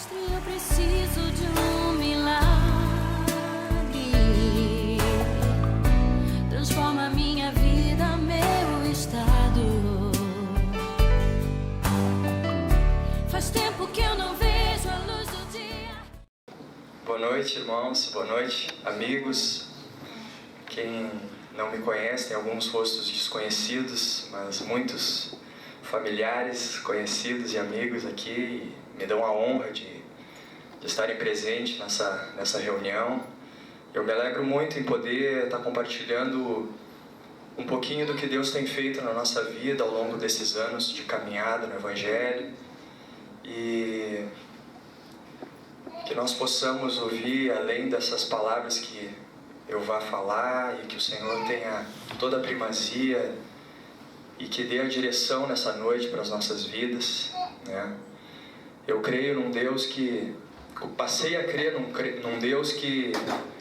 Mestre, eu preciso de um milagre. Transforma minha vida, meu estado. Faz tempo que eu não vejo a luz do dia. Boa noite, irmãos. Boa noite, amigos. Quem não me conhece, tem alguns rostos desconhecidos, mas muitos familiares, conhecidos e amigos aqui. Me dão a honra de estarem presentes nessa reunião. Eu me alegro muito em poder estar compartilhando um pouquinho do que Deus tem feito na nossa vida ao longo desses anos de caminhada no Evangelho. E que nós possamos ouvir, além dessas palavras que eu vá falar, e que o Senhor tenha toda a primazia e que dê a direção nessa noite para as nossas vidas, né? Eu creio num Deus que... Passei a crer num Deus que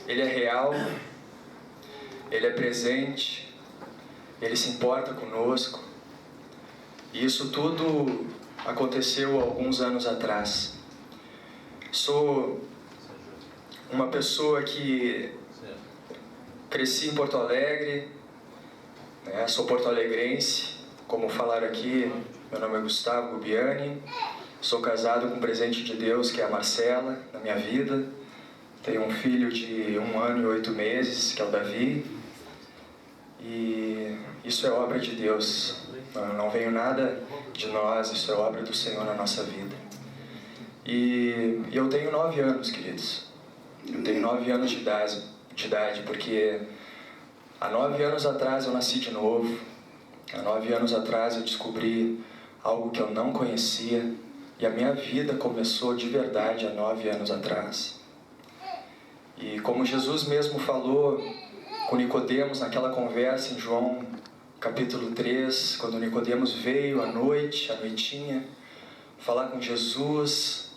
Ele é real, Ele é presente, Ele se importa conosco. E isso tudo aconteceu alguns anos atrás. Sou uma pessoa que cresci em Porto Alegre, né? Sou porto-alegrense, como falaram aqui. Meu nome é Gustavo Gubiani. Sou casado com um presente de Deus, que é a Marcela, na minha vida. Tenho um filho de 1 ano e 8 meses, que é o Davi. E isso é obra de Deus. Não veio nada de nós, isso é obra do Senhor na nossa vida. E eu tenho 9 anos, queridos. Eu tenho 9 anos de idade, porque há 9 anos atrás eu nasci de novo. Há 9 anos atrás eu descobri algo que eu não conhecia. E a minha vida começou de verdade há 9 anos atrás. E como Jesus mesmo falou com Nicodemos naquela conversa em João capítulo 3, quando Nicodemos veio à noite, à noitinha, falar com Jesus,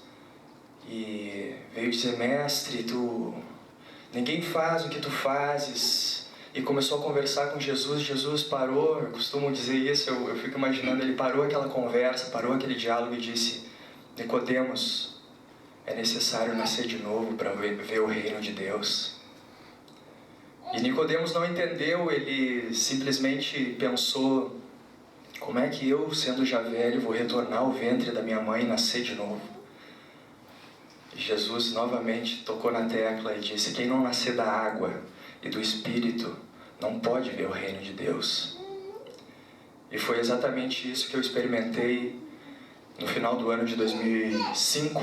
e veio dizer: mestre, ninguém faz o que tu fazes. E começou a conversar com Jesus. Jesus parou, eu costumo dizer isso, eu fico imaginando, ele parou aquela conversa, parou aquele diálogo e disse: Nicodemos, é necessário nascer de novo para ver o reino de Deus. E Nicodemos não entendeu, ele simplesmente pensou: como é que eu, sendo já velho, vou retornar ao ventre da minha mãe e nascer de novo? E Jesus novamente tocou na tecla e disse: quem não nascer da água e do Espírito não pode ver o reino de Deus. E foi exatamente isso que eu experimentei no final do ano de 2005,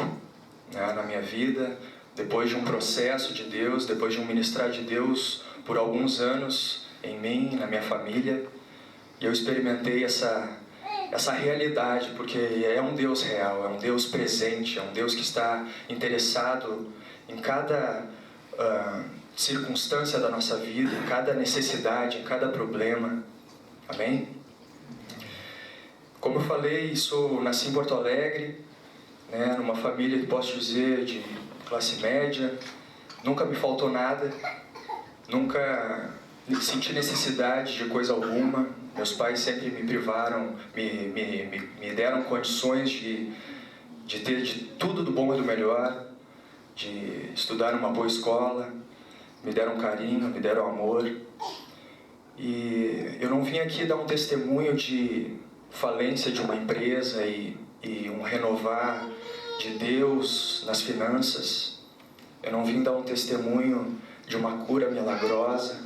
né, na minha vida, depois de um processo de Deus, depois de um ministrar de Deus por alguns anos em mim, na minha família. E eu experimentei essa realidade, porque é um Deus real, é um Deus presente, é um Deus que está interessado em cada circunstância da nossa vida, em cada necessidade, em cada problema. Amém? Como eu falei, nasci em Porto Alegre, né, numa família que posso dizer de classe média. Nunca me faltou nada, nunca senti necessidade de coisa alguma. Meus pais sempre me privaram, me deram condições de ter de tudo do bom e do melhor, de estudar numa boa escola, me deram carinho, me deram amor. E eu não vim aqui dar um testemunho de falência de uma empresa e um renovar de Deus nas finanças. Eu não vim dar um testemunho de uma cura milagrosa,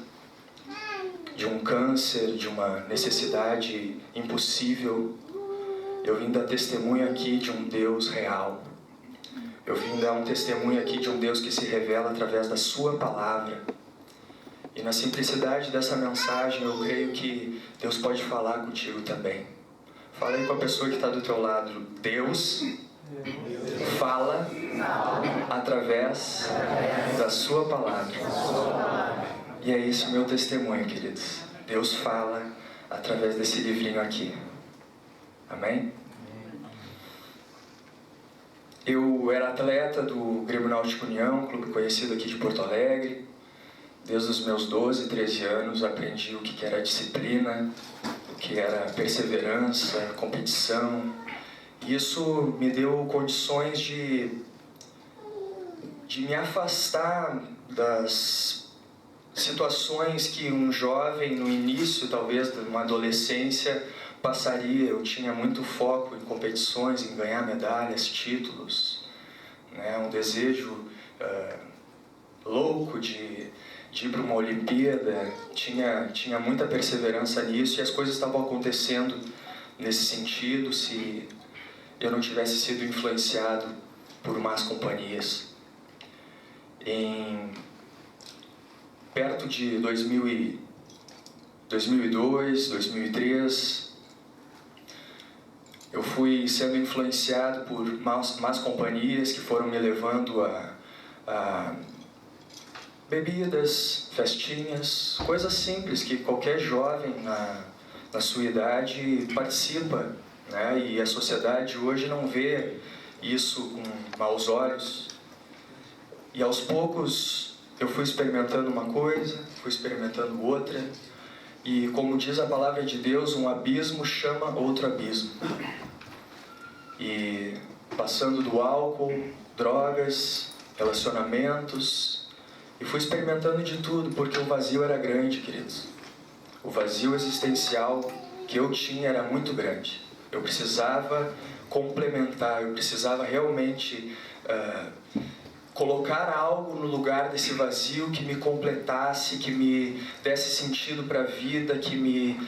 de um câncer, de uma necessidade impossível. Eu vim dar testemunho aqui de um Deus real. Eu vim dar um testemunho aqui de um Deus que se revela através da sua palavra. E na simplicidade dessa mensagem eu creio que Deus pode falar contigo também. Fala aí com a pessoa que está do teu lado: Deus fala através da sua palavra. E é isso meu testemunho, queridos. Deus fala através desse livrinho aqui. Amém? Eu era atleta do Grêmio Náutico União, clube conhecido aqui de Porto Alegre. Desde os meus 12, 13 anos aprendi o que era disciplina, o que era perseverança, competição. E isso me deu condições de de me afastar das situações que um jovem no início, talvez, de uma adolescência, passaria. Eu tinha muito foco em competições, em ganhar medalhas, títulos, né? Um desejo louco de ir para uma Olimpíada. Tinha muita perseverança nisso, e as coisas estavam acontecendo nesse sentido se eu não tivesse sido influenciado por más companhias. Perto de 2002, 2003, eu fui sendo influenciado por más companhias que foram me levando a bebidas, festinhas, coisas simples que qualquer jovem na sua idade participa, né? E a sociedade hoje não vê isso com maus olhos. E aos poucos eu fui experimentando uma coisa, fui experimentando outra, e como diz a palavra de Deus, um abismo chama outro abismo. E passando do álcool, drogas, relacionamentos, e fui experimentando de tudo, porque o vazio era grande, queridos. O vazio existencial que eu tinha era muito grande. Eu precisava complementar, eu precisava realmente colocar algo no lugar desse vazio que me completasse, que me desse sentido para a vida, que me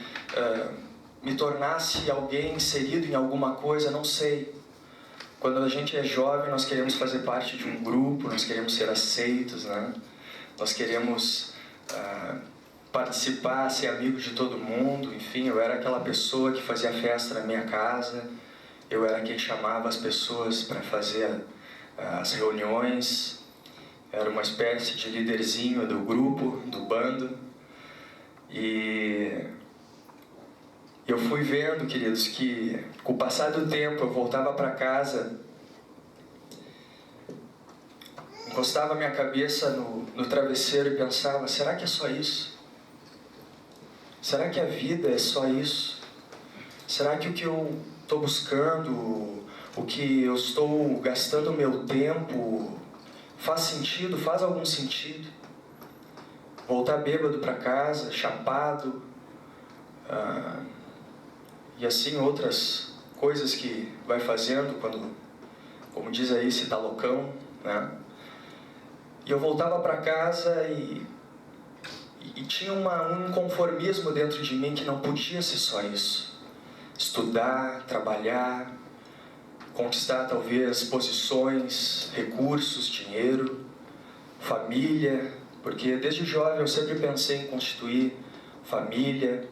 tornasse alguém inserido em alguma coisa, não sei. Quando a gente é jovem, nós queremos fazer parte de um grupo, nós queremos ser aceitos, né? Nós queremos participar, ser amigo de todo mundo. Enfim, eu era aquela pessoa que fazia festa na minha casa, eu era quem chamava as pessoas para fazer as reuniões, era uma espécie de líderzinho do grupo, do bando. E eu fui vendo, queridos, que com o passar do tempo eu voltava para casa, encostava minha cabeça no travesseiro e pensava: será que é só isso? Será que a vida é só isso? Será que o que eu estou buscando, o que eu estou gastando meu tempo, faz sentido? Faz algum sentido? Voltar bêbado para casa, chapado, e assim outras coisas que vai fazendo quando, como diz aí, se tá loucão, né? E eu voltava para casa e tinha um conformismo dentro de mim que não podia ser só isso. Estudar, trabalhar, conquistar talvez posições, recursos, dinheiro, família, porque desde jovem eu sempre pensei em constituir família,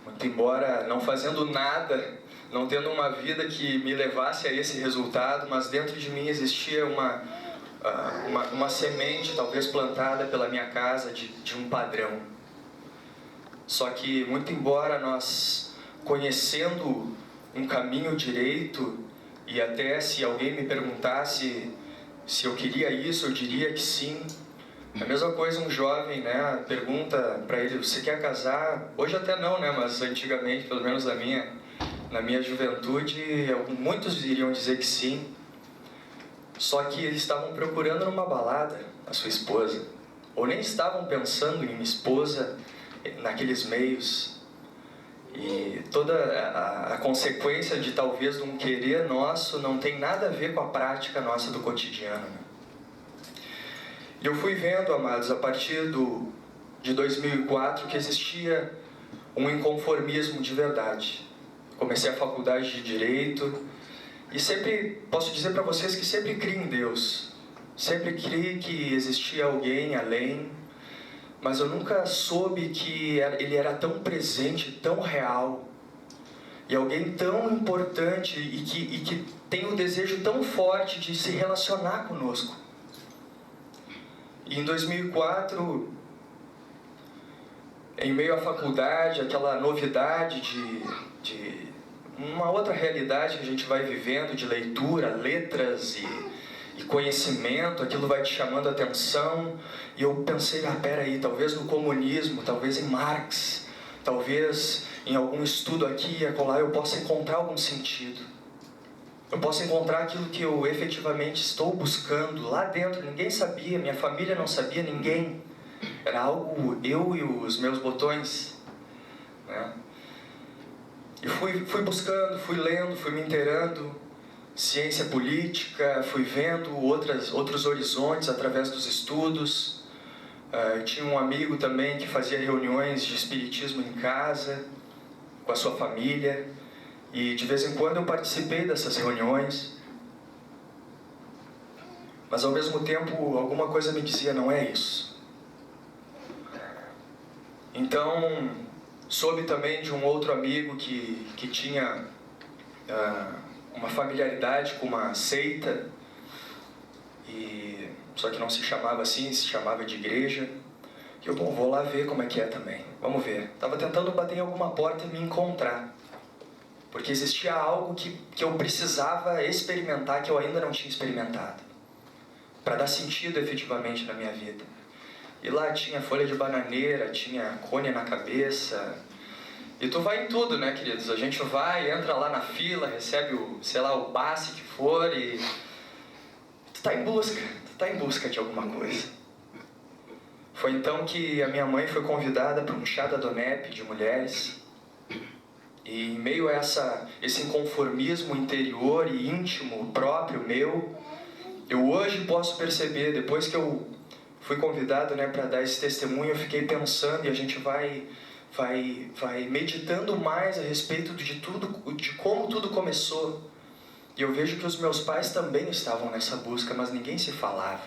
muito embora não fazendo nada, não tendo uma vida que me levasse a esse resultado, mas dentro de mim existia uma semente talvez plantada pela minha casa de um padrão. Só que muito embora nós conhecendo um caminho direito, e até se alguém me perguntasse se eu queria isso, eu diria que sim. A mesma coisa um jovem, né, pergunta para ele: você quer casar? Hoje até não, né, mas antigamente, pelo menos na minha juventude, muitos iriam dizer que sim. Só que eles estavam procurando numa balada a sua esposa, ou nem estavam pensando em esposa naqueles meios. E toda a consequência de talvez um querer nosso não tem nada a ver com a prática nossa do cotidiano, né? E eu fui vendo, amados, a partir de 2004, que existia um inconformismo de verdade. Comecei a faculdade de Direito e sempre, posso dizer para vocês que sempre criei em Deus. Sempre criei que existia alguém além, mas eu nunca soube que Ele era tão presente, tão real, e alguém tão importante e que tem um desejo tão forte de se relacionar conosco. E em 2004, em meio à faculdade, aquela novidade de uma outra realidade que a gente vai vivendo, de leitura, letras e conhecimento, aquilo vai te chamando a atenção. E eu pensei: peraí, talvez no comunismo, talvez em Marx, talvez em algum estudo aqui e acolá eu possa encontrar algum sentido. Eu posso encontrar aquilo que eu efetivamente estou buscando lá dentro. Ninguém sabia, minha família não sabia, ninguém. Era algo eu e os meus botões, né? E fui buscando, fui lendo, fui me inteirando, ciência política, fui vendo outros horizontes através dos estudos. Eu tinha um amigo também que fazia reuniões de espiritismo em casa, com a sua família, e de vez em quando eu participei dessas reuniões. Mas ao mesmo tempo, alguma coisa me dizia, não é isso. Então, soube também de um outro amigo que tinha uma familiaridade com uma seita, só que não se chamava assim, se chamava de igreja. E eu, bom, vou lá ver como é que é também, vamos ver. Estava tentando bater em alguma porta e me encontrar, porque existia algo que eu precisava experimentar, que eu ainda não tinha experimentado, para dar sentido efetivamente na minha vida. E lá tinha folha de bananeira, tinha cone na cabeça. E tu vai em tudo, né, queridos? A gente vai, entra lá na fila, recebe o passe que for e... Tu tá em busca de alguma coisa. Foi então que a minha mãe foi convidada para um chá da Donep de mulheres. E em meio a esse inconformismo interior e íntimo próprio meu, eu hoje posso perceber, depois que eu fui convidado, né, para dar esse testemunho, eu fiquei pensando, e a gente vai meditando mais a respeito de como tudo começou. E eu vejo que os meus pais também estavam nessa busca, mas ninguém se falava.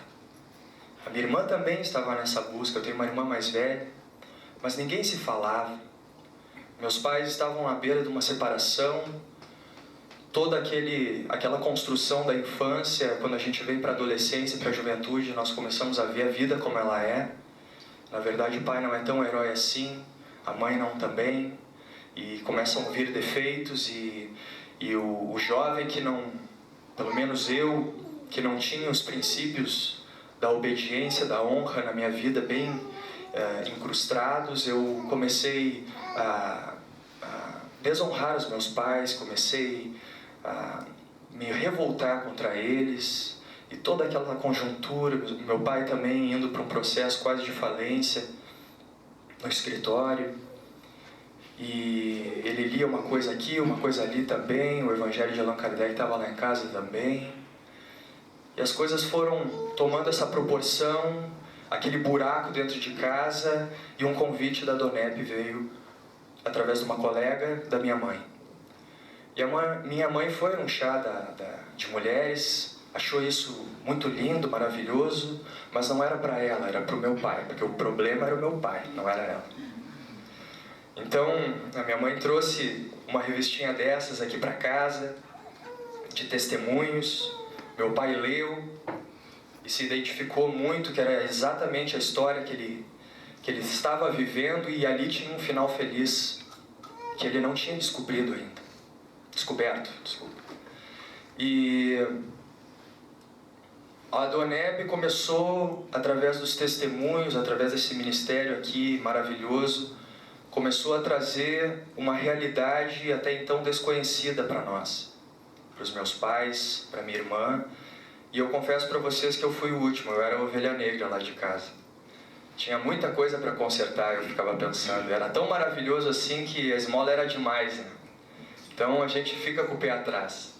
A minha irmã também estava nessa busca, eu tenho uma irmã mais velha, mas ninguém se falava. Meus pais estavam à beira de uma separação, toda aquela construção da infância, quando a gente vem para a adolescência e para a juventude, nós começamos a ver a vida como ela é. Na verdade, o pai não é tão herói assim, a mãe não também, e começam a vir defeitos, e o jovem que não, pelo menos eu, que não tinha os princípios da obediência, da honra na minha vida bem incrustados, eu comecei a desonrar os meus pais, comecei a me revoltar contra eles, e toda aquela conjuntura, meu pai também indo para um processo quase de falência no escritório, e ele lia uma coisa aqui, uma coisa ali também, o Evangelho de Allan Kardec estava lá em casa também, e as coisas foram tomando essa proporção, aquele buraco dentro de casa, e um convite da Donep veio através de uma colega da minha mãe. E minha mãe foi num chá de mulheres, achou isso muito lindo, maravilhoso, mas não era para ela, era para o meu pai, porque o problema era o meu pai, não era ela. Então, a minha mãe trouxe uma revistinha dessas aqui para casa, de testemunhos. Meu pai leu e se identificou muito, que era exatamente a história que ele estava vivendo, e ali tinha um final feliz que ele não tinha descoberto. E a Donep começou, através dos testemunhos, através desse ministério aqui maravilhoso, começou a trazer uma realidade até então desconhecida para nós, para os meus pais, para minha irmã. E eu confesso para vocês que eu fui o último, eu era a ovelha negra lá de casa. Tinha muita coisa para consertar, eu ficava pensando. Era tão maravilhoso assim que a esmola era demais, né? Então a gente fica com o pé atrás.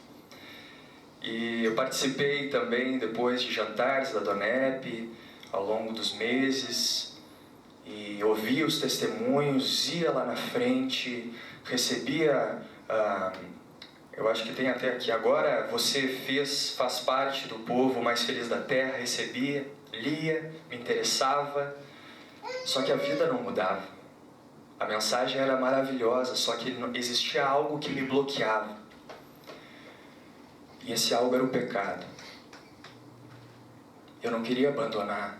E eu participei também depois de jantares da Donep, ao longo dos meses, e ouvia os testemunhos, ia lá na frente, recebia... eu acho que tem até aqui, agora você faz parte do povo mais feliz da terra, recebia, lia, me interessava, só que a vida não mudava. A mensagem era maravilhosa, só que existia algo que me bloqueava. E esse algo era o pecado. Eu não queria abandonar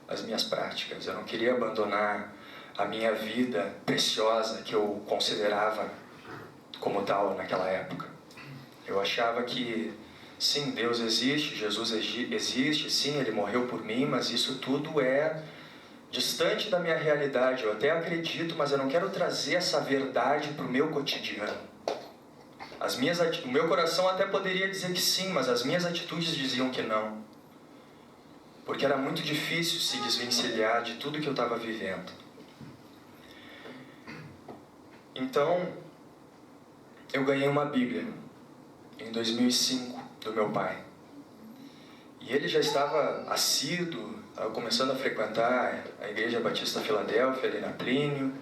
as minhas práticas, eu não queria abandonar a minha vida preciosa que eu considerava como tal naquela época. Eu achava que, sim, Deus existe, Jesus existe, sim, Ele morreu por mim, mas isso tudo é distante da minha realidade. Eu até acredito, mas eu não quero trazer essa verdade para o meu cotidiano. O meu coração até poderia dizer que sim, mas as minhas atitudes diziam que não. Porque era muito difícil se desvencilhar de tudo que eu estava vivendo. Então, eu ganhei uma Bíblia em 2005 do meu pai. E ele já estava assíduo, começando a frequentar a Igreja Batista Filadélfia, ali na Plínio,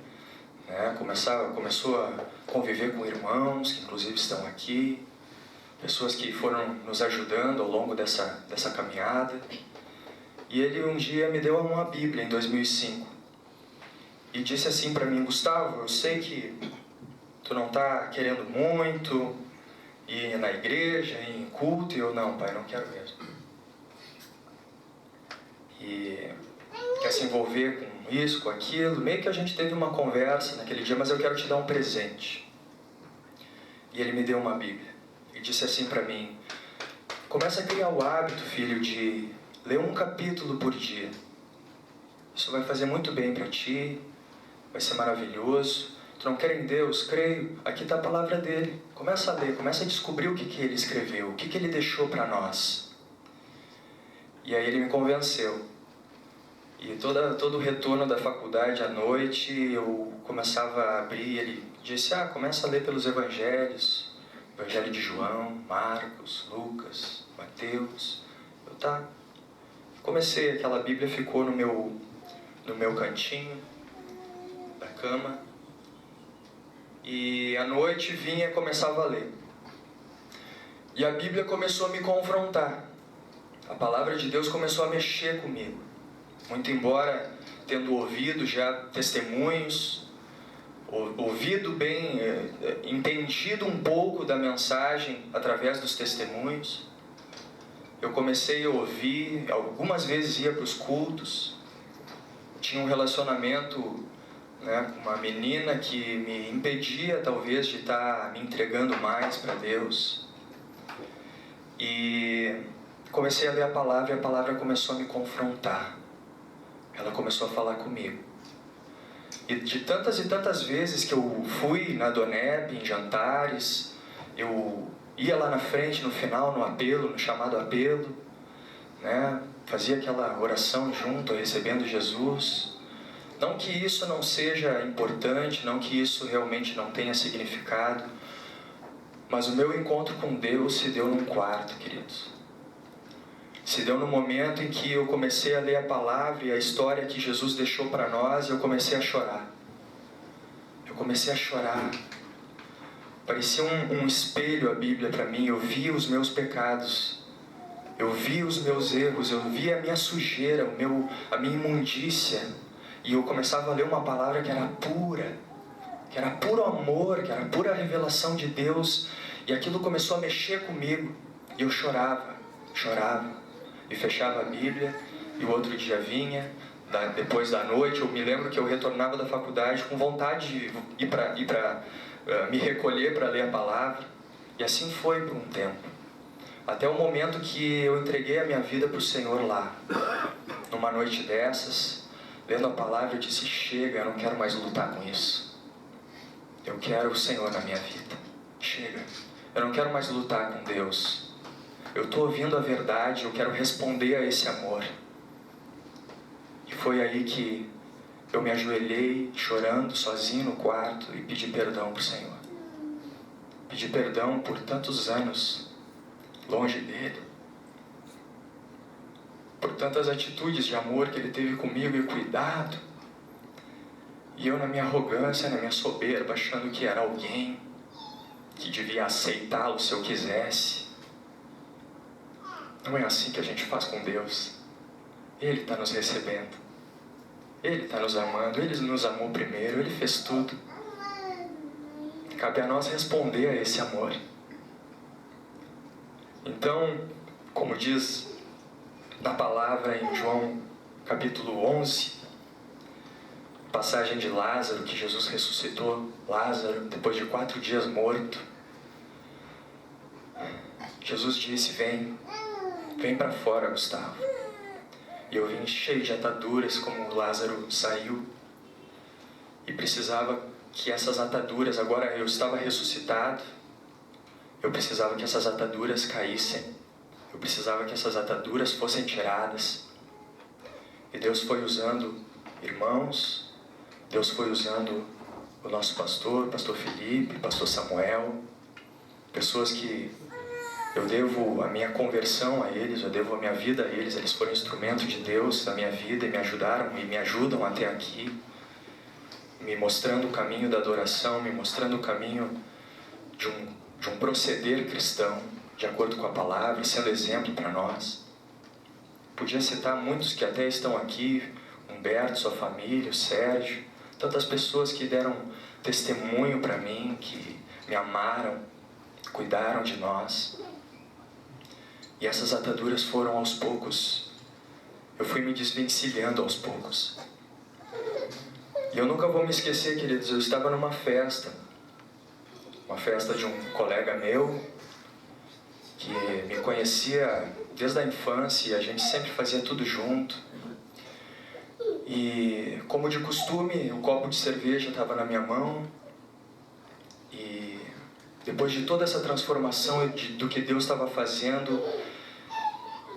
né? Começou a conviver com irmãos, que inclusive estão aqui, pessoas que foram nos ajudando ao longo dessa caminhada. E ele um dia me deu uma Bíblia em 2005 e disse assim para mim: Gustavo, eu sei que tu não está querendo muito ir na igreja, ir em culto. E eu: não, pai, não quero mesmo. E quer se envolver com isso, com aquilo. Meio que a gente teve uma conversa naquele dia: mas eu quero te dar um presente. E ele me deu uma Bíblia e disse assim para mim: começa a criar o hábito, filho, de ler um capítulo por dia. Isso vai fazer muito bem para ti, vai ser maravilhoso. Tu não quer em Deus? Creio. Aqui está a palavra dele. Começa a ler, começa a descobrir o que ele escreveu, o que ele deixou para nós. E aí ele me convenceu. E todo o retorno da faculdade à noite, eu começava a abrir, ele disse: começa a ler pelos evangelhos. Evangelho de João, Marcos, Lucas, Mateus. Eu: tá. Comecei, aquela Bíblia ficou no meu cantinho da cama. E à noite vinha e começava a ler. E a Bíblia começou a me confrontar. A palavra de Deus começou a mexer comigo. Muito embora tendo ouvido já testemunhos, ouvido bem, entendido um pouco da mensagem através dos testemunhos, eu comecei a ouvir, algumas vezes ia para os cultos, tinha um relacionamento, né, com uma menina que me impedia talvez de estar me entregando mais para Deus. E comecei a ler a palavra e a palavra começou a me confrontar. Ela começou a falar comigo. E de tantas e tantas vezes que eu fui na Doneb, em jantares, eu ia lá na frente, no final, no apelo, no chamado apelo, né? Fazia aquela oração junto, recebendo Jesus. Não que isso não seja importante, não que isso realmente não tenha significado, mas o meu encontro com Deus se deu num quarto, queridos. Se deu no momento em que eu comecei a ler a palavra e a história que Jesus deixou para nós, e eu comecei a chorar. Eu comecei a chorar. Parecia um espelho a Bíblia para mim. Eu via os meus pecados, eu via os meus erros, eu via a minha sujeira, a minha imundícia. E eu começava a ler uma palavra que era pura, que era puro amor, que era pura revelação de Deus. E aquilo começou a mexer comigo. E eu chorava. E fechava a Bíblia. E o outro dia vinha, depois da noite, eu me lembro que eu retornava da faculdade com vontade de ir para me recolher para ler a palavra. E assim foi por um tempo. Até o momento que eu entreguei a minha vida para o Senhor lá. Numa noite dessas, lendo a palavra, eu disse: chega, eu não quero mais lutar com isso. Eu quero o Senhor na minha vida. Chega, eu não quero mais lutar com Deus. Eu estou ouvindo a verdade, eu quero responder a esse amor. E foi aí que eu me ajoelhei, chorando, sozinho no quarto, e pedi perdão para o Senhor. Pedi perdão por tantos anos longe dele, por tantas atitudes de amor que ele teve comigo e cuidado. E eu, na minha arrogância, na minha soberba, achando que era alguém que devia aceitá-lo se eu quisesse. Não é assim que a gente faz com Deus. Ele está nos recebendo. Ele está nos amando. Ele nos amou primeiro. Ele fez tudo. Cabe a nós responder a esse amor. Então, como diz na palavra em João capítulo 11, passagem de Lázaro, que Jesus ressuscitou Lázaro depois de 4 dias morto. Jesus disse: vem para fora, Gustavo. E eu vim cheio de ataduras, como Lázaro saiu. E precisava que essas ataduras, agora eu estava ressuscitado, Eu precisava que essas ataduras caíssem. Eu precisava que essas ataduras fossem tiradas. E Deus foi usando irmãos, Deus foi usando o nosso pastor, pastor Felipe, pastor Samuel, pessoas que eu devo a minha conversão a eles, eu devo a minha vida a eles. Eles foram instrumento de Deus na minha vida e me ajudaram e me ajudam até aqui, me mostrando o caminho da adoração, me mostrando o caminho de um proceder cristão, de acordo com a palavra, sendo exemplo para nós. Podia citar muitos que até estão aqui, Humberto, sua família, o Sérgio, tantas pessoas que deram testemunho para mim, que me amaram, cuidaram de nós. E essas ataduras foram aos poucos. Eu fui me desvencilhando aos poucos. E eu nunca vou me esquecer, queridos, eu estava numa festa. Uma festa de um colega meu, que me conhecia desde a infância, e a gente sempre fazia tudo junto. E, como de costume, o copo de cerveja estava na minha mão. E depois de toda essa transformação do que Deus estava fazendo,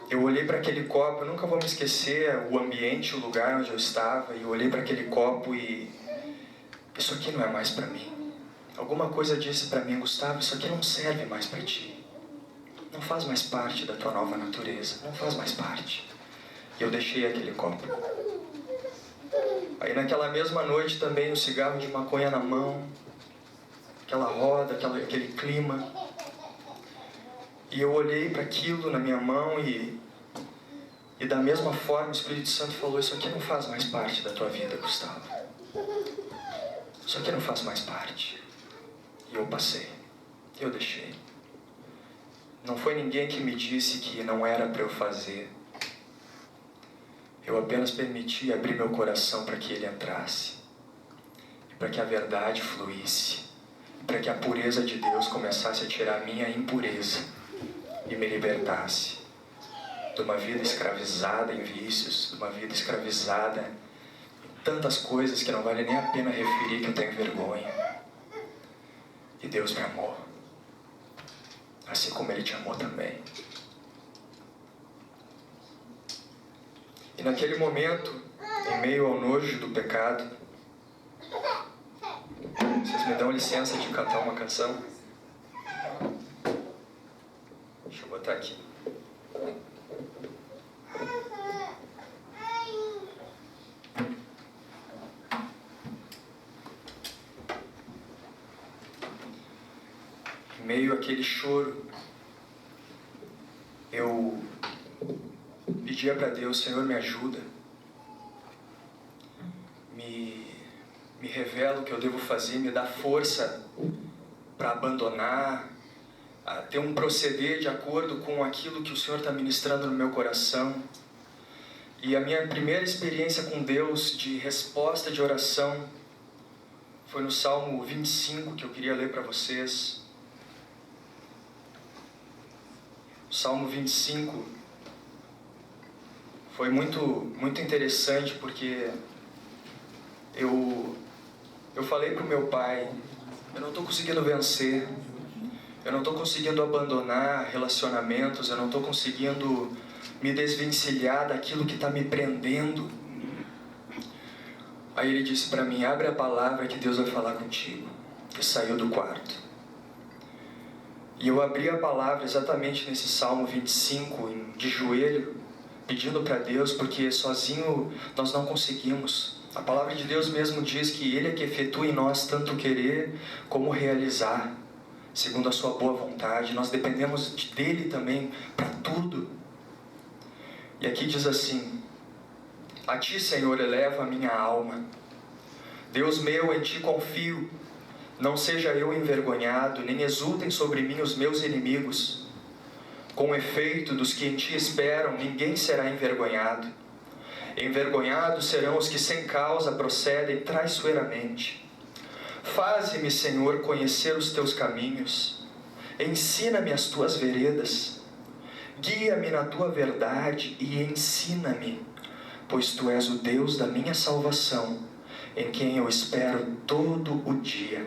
eu olhei para aquele copo, eu nunca vou me esquecer o ambiente, o lugar onde eu estava, e eu olhei para aquele copo e... isso aqui não é mais para mim. Alguma coisa disse para mim: Gustavo, isso aqui não serve mais para ti. Não faz mais parte da tua nova natureza, não faz mais parte. E eu deixei aquele copo. Aí naquela mesma noite também, o cigarro de maconha na mão, aquela roda, aquele clima. E eu olhei para aquilo na minha mão e da mesma forma o Espírito Santo falou: isso aqui não faz mais parte da tua vida, Gustavo. Isso aqui não faz mais parte. E eu passei, eu deixei. Não foi ninguém que me disse que não era para eu fazer. Eu apenas permiti abrir meu coração para que ele entrasse, para que a verdade fluísse, para que a pureza de Deus começasse a tirar a minha impureza e me libertasse de uma vida escravizada em vícios, de uma vida escravizada em tantas coisas que não vale nem a pena referir, que eu tenho vergonha. E Deus me amou, assim como Ele te amou também. E naquele momento, em meio ao nojo do pecado, vocês me dão licença de cantar uma canção? Deixa eu botar aqui. Em meio àquele choro, eu pedia para Deus: Senhor, me ajuda. Me revela o que eu devo fazer, me dá força para abandonar, a ter um proceder de acordo com aquilo que o Senhor está ministrando no meu coração. E a minha primeira experiência com Deus de resposta de oração foi no Salmo 25, que eu queria ler para vocês. O Salmo 25 foi muito interessante, porque eu falei para o meu pai: eu não estou conseguindo vencer, eu não estou conseguindo abandonar relacionamentos, eu não estou conseguindo me desvencilhar daquilo que está me prendendo. Aí ele disse para mim: abre a palavra que Deus vai falar contigo. E saiu do quarto. E eu abri a palavra exatamente nesse Salmo 25, de joelho, pedindo para Deus, porque sozinho nós não conseguimos. A palavra de Deus mesmo diz que Ele é que efetua em nós tanto querer como realizar, segundo a sua boa vontade. Nós dependemos dEle também para tudo. E aqui diz assim: a Ti, Senhor, elevo a minha alma. Deus meu, em Ti confio. Não seja eu envergonhado, nem exultem sobre mim os meus inimigos. Com efeito, dos que em Ti esperam, ninguém será envergonhado. Envergonhados serão os que sem causa procedem traiçoeiramente. Faze-me, Senhor, conhecer os Teus caminhos. Ensina-me as Tuas veredas. Guia-me na Tua verdade e ensina-me, pois Tu és o Deus da minha salvação, em quem eu espero todo o dia.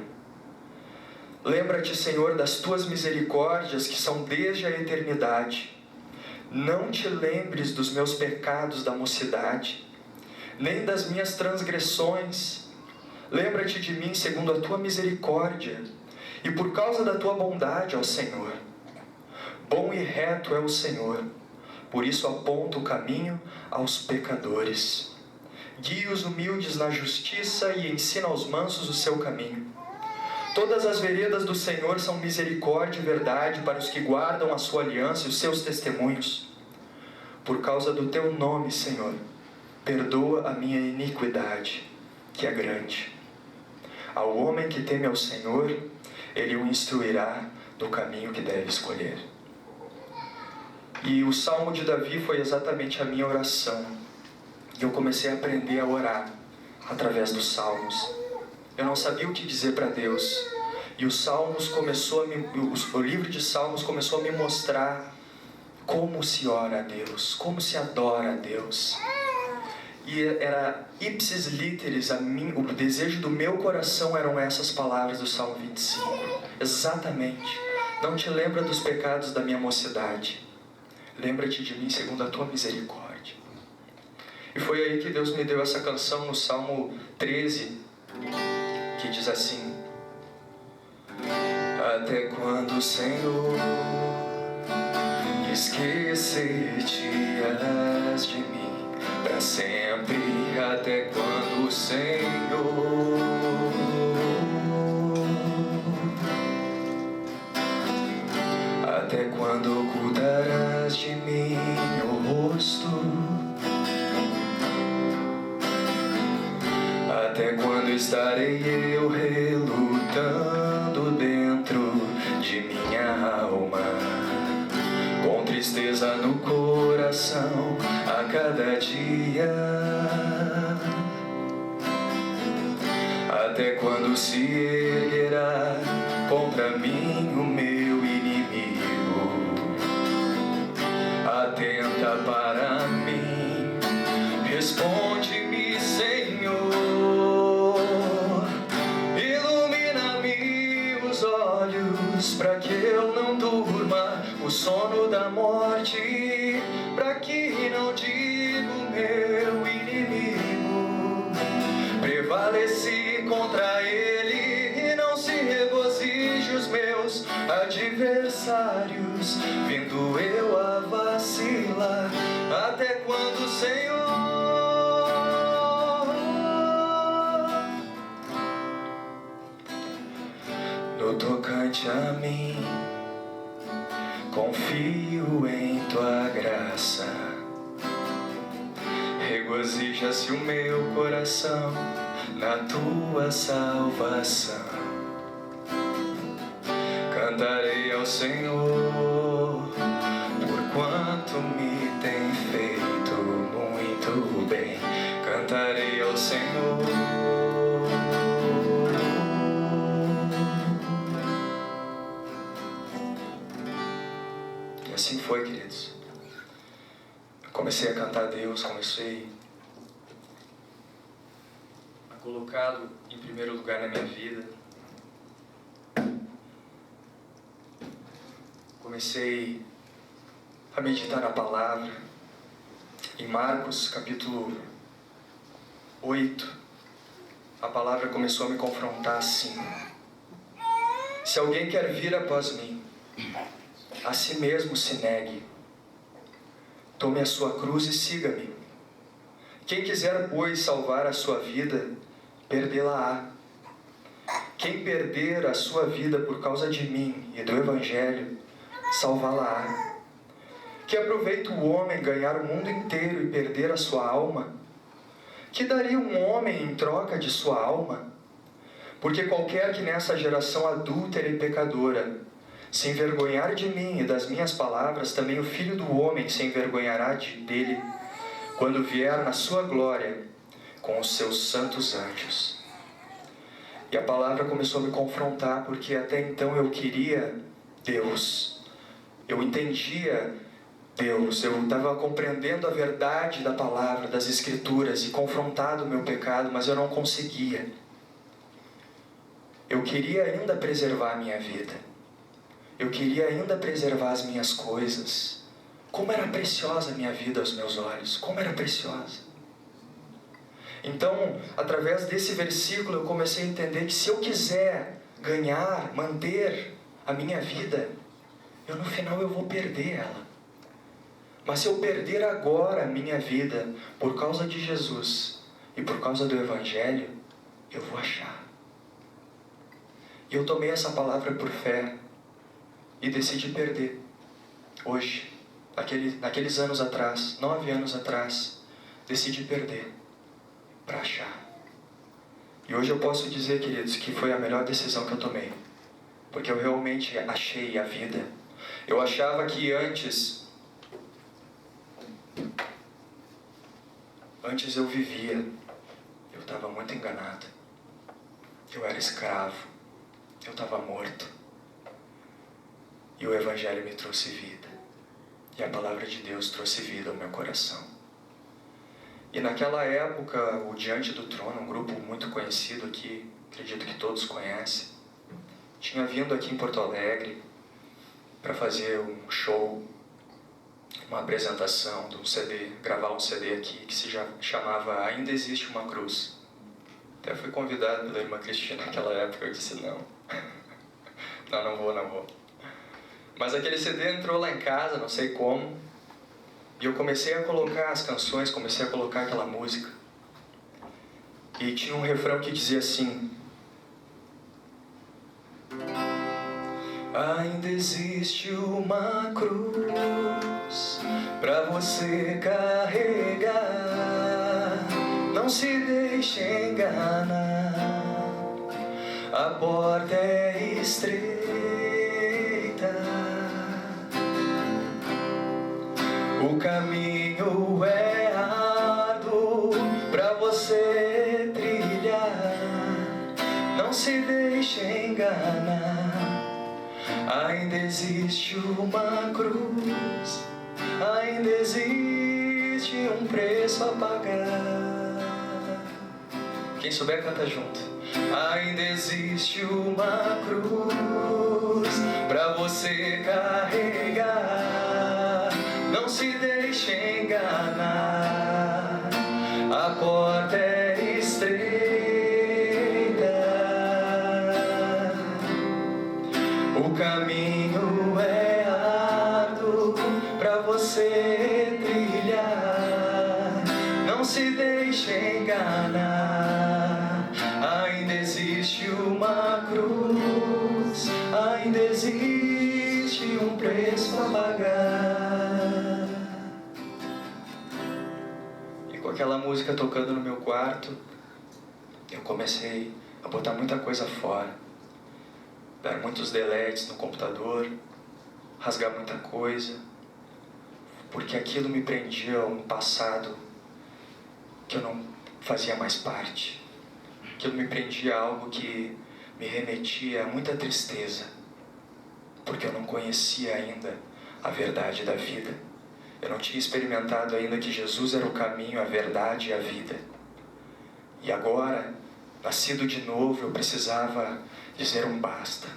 Lembra-te, Senhor, das tuas misericórdias que são desde a eternidade. Não te lembres dos meus pecados da mocidade, nem das minhas transgressões. Lembra-te de mim segundo a tua misericórdia, e por causa da tua bondade, ó Senhor. Bom e reto é o Senhor, por isso aponta o caminho aos pecadores. Guia os humildes na justiça e ensina aos mansos o seu caminho. Todas as veredas do Senhor são misericórdia e verdade para os que guardam a sua aliança e os seus testemunhos. Por causa do teu nome, Senhor, perdoa a minha iniquidade, que é grande. Ao homem que teme ao Senhor, Ele o instruirá no caminho que deve escolher. E o Salmo de Davi foi exatamente a minha oração. E eu comecei a aprender a orar através dos Salmos. Eu não sabia o que dizer para Deus. E o livro de Salmos começou a me mostrar como se ora a Deus, como se adora a Deus. E era ipsis literis, o desejo do meu coração eram essas palavras do Salmo 25. Exatamente. Não te lembra dos pecados da minha mocidade. Lembra-te de mim segundo a tua misericórdia. E foi aí que Deus me deu essa canção no Salmo 13, que diz assim: até quando, Senhor, esquecer-te-ás de mim para sempre? Até quando, Senhor, até quando ocultarás de mim o rosto? Até quando estarei eu relutando dentro de minha alma, com tristeza no coração a cada dia? Até quando se erguerá contra mim o meu inimigo? Atenta para mim, responde-me, Senhor. Para que eu não durma o sono da morte, para que não diga o meu inimigo, prevaleci contra ele, e não se regozije os meus adversários, vendo eu a vacilar. Até quando, Senhor? No tocante a mim, confio em tua graça. Regozija-se o meu coração na tua salvação. Cantarei ao Senhor, por quanto me tem feito muito bem. Cantarei ao Senhor. Assim foi, queridos. Eu comecei a cantar a Deus, comecei a colocá-lo em primeiro lugar na minha vida. Comecei a meditar na palavra. Em Marcos, capítulo 8, a palavra começou a me confrontar assim: se alguém quer vir após mim, a si mesmo se negue, tome a sua cruz e siga-me. Quem quiser, pois, salvar a sua vida, perdê-la-á. Quem perder a sua vida por causa de mim e do Evangelho, salvá-la-á. Que aproveita o homem ganhar o mundo inteiro e perder a sua alma? Que daria um homem em troca de sua alma? Porque qualquer que nessa geração adúltera e pecadora se envergonhar de mim e das minhas palavras, também o Filho do Homem se envergonhará dele, quando vier na sua glória com os seus santos anjos. E a palavra começou a me confrontar, porque até então eu queria Deus, eu entendia Deus, eu estava compreendendo a verdade da palavra, das Escrituras, e confrontado o meu pecado, mas eu não conseguia. Eu queria ainda preservar a minha vida. Eu queria ainda preservar as minhas coisas. Como era preciosa a minha vida aos meus olhos. Como era preciosa. Então, através desse versículo, eu comecei a entender que se eu quiser ganhar, manter a minha vida, no final eu vou perder ela. Mas se eu perder agora a minha vida por causa de Jesus e por causa do Evangelho, eu vou achar. E eu tomei essa palavra por fé e decidi perder. Hoje, naqueles anos atrás, 9 anos atrás, decidi perder para achar. E hoje eu posso dizer, queridos, que foi a melhor decisão que eu tomei. Porque eu realmente achei a vida. Eu achava que antes eu vivia. Eu estava muito enganado. Eu era escravo. Eu estava morto. E o Evangelho me trouxe vida. E a palavra de Deus trouxe vida ao meu coração. E naquela época, o Diante do Trono, um grupo muito conhecido aqui, acredito que todos conhecem, tinha vindo aqui em Porto Alegre para fazer um show, uma apresentação de um CD, gravar um CD aqui que se chamava Ainda Existe Uma Cruz. Até fui convidado pela irmã Cristina naquela época, eu disse não. não vou. Mas aquele CD entrou lá em casa, não sei como, e eu comecei a colocar as canções, comecei a colocar aquela música. E tinha um refrão que dizia assim: ainda existe uma cruz pra você carregar. Não se deixe enganar, a porta é estreita. O caminho é árduo pra você trilhar. Não se deixe enganar, ainda existe uma cruz, ainda existe um preço a pagar. Quem souber canta junto. Ainda existe uma cruz pra você carregar. Não se deixe enganar, a porta é estreita. O caminho é árduo pra você trilhar. Não se deixe enganar, ainda existe uma cruz, ainda existe um preço a pagar. E com aquela música tocando no meu quarto, eu comecei a botar muita coisa fora, dar muitos deletes no computador, rasgar muita coisa, porque aquilo me prendia a um passado que eu não fazia mais parte. Aquilo me prendia a algo que me remetia a muita tristeza, porque eu não conhecia ainda a verdade da vida. Eu não tinha experimentado ainda que Jesus era o caminho, a verdade e a vida. E agora, nascido de novo, eu precisava dizer um basta.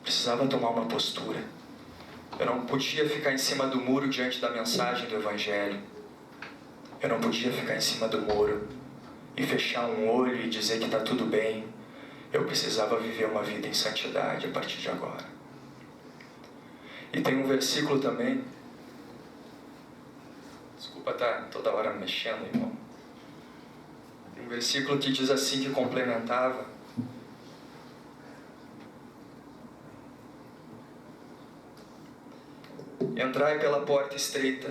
Precisava tomar uma postura. Eu não podia ficar em cima do muro diante da mensagem do Evangelho. Eu não podia ficar em cima do muro e fechar um olho e dizer que está tudo bem. Eu precisava viver uma vida em santidade a partir de agora. E tem um versículo também. Desculpa estar toda hora mexendo, irmão. Tem um versículo que diz assim, que complementava: entrai pela porta estreita.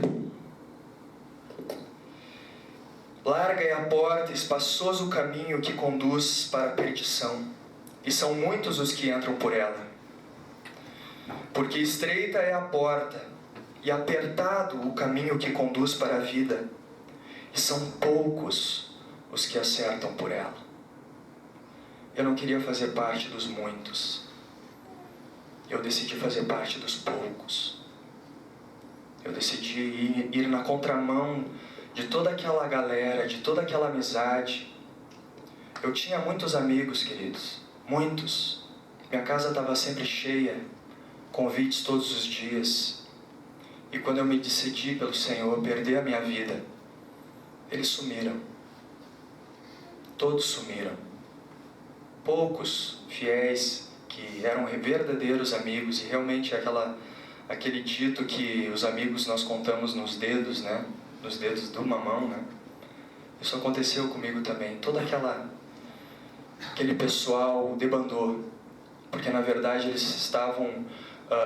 Larga é a porta, espaçoso o caminho que conduz para a perdição, e são muitos os que entram por ela. Porque estreita é a porta, e apertado o caminho que conduz para a vida, e são poucos os que acertam por ela. Eu não queria fazer parte dos muitos. Eu decidi fazer parte dos poucos. Eu decidi ir na contramão de toda aquela galera, de toda aquela amizade. Eu tinha muitos amigos, queridos. muitos. Minha casa estava sempre cheia, convites todos os dias. E quando eu me decidi pelo Senhor perder a minha vida, eles sumiram. Todos sumiram. Poucos fiéis que eram verdadeiros amigos, e realmente aquele dito que os amigos nós contamos nos dedos, né? Nos dedos de uma mão, né? Isso aconteceu comigo também. Aquele pessoal debandou, porque na verdade eles estavam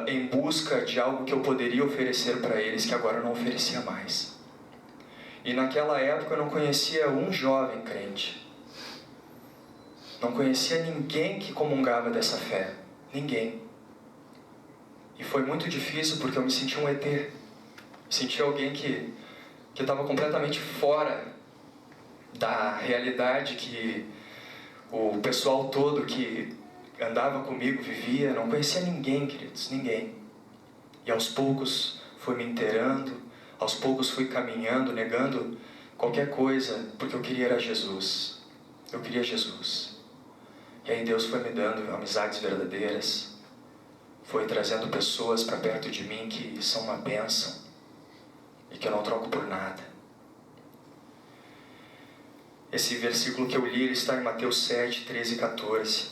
em busca de algo que eu poderia oferecer para eles, que agora eu não oferecia mais. E naquela época eu não conhecia um jovem crente. Não conhecia ninguém que comungava dessa fé. Ninguém. E foi muito difícil porque eu me senti um ET. Me senti alguém que estava completamente fora da realidade que o pessoal todo que andava comigo vivia. Não conhecia ninguém, queridos, ninguém. E aos poucos fui me inteirando, aos poucos fui caminhando, negando qualquer coisa, porque eu queria era Jesus. Eu queria Jesus. E aí Deus foi me dando amizades verdadeiras, foi trazendo pessoas para perto de mim que são uma bênção e que eu não troco por nada. Esse versículo que eu li, ele está em Mateus 7, 13 e 14.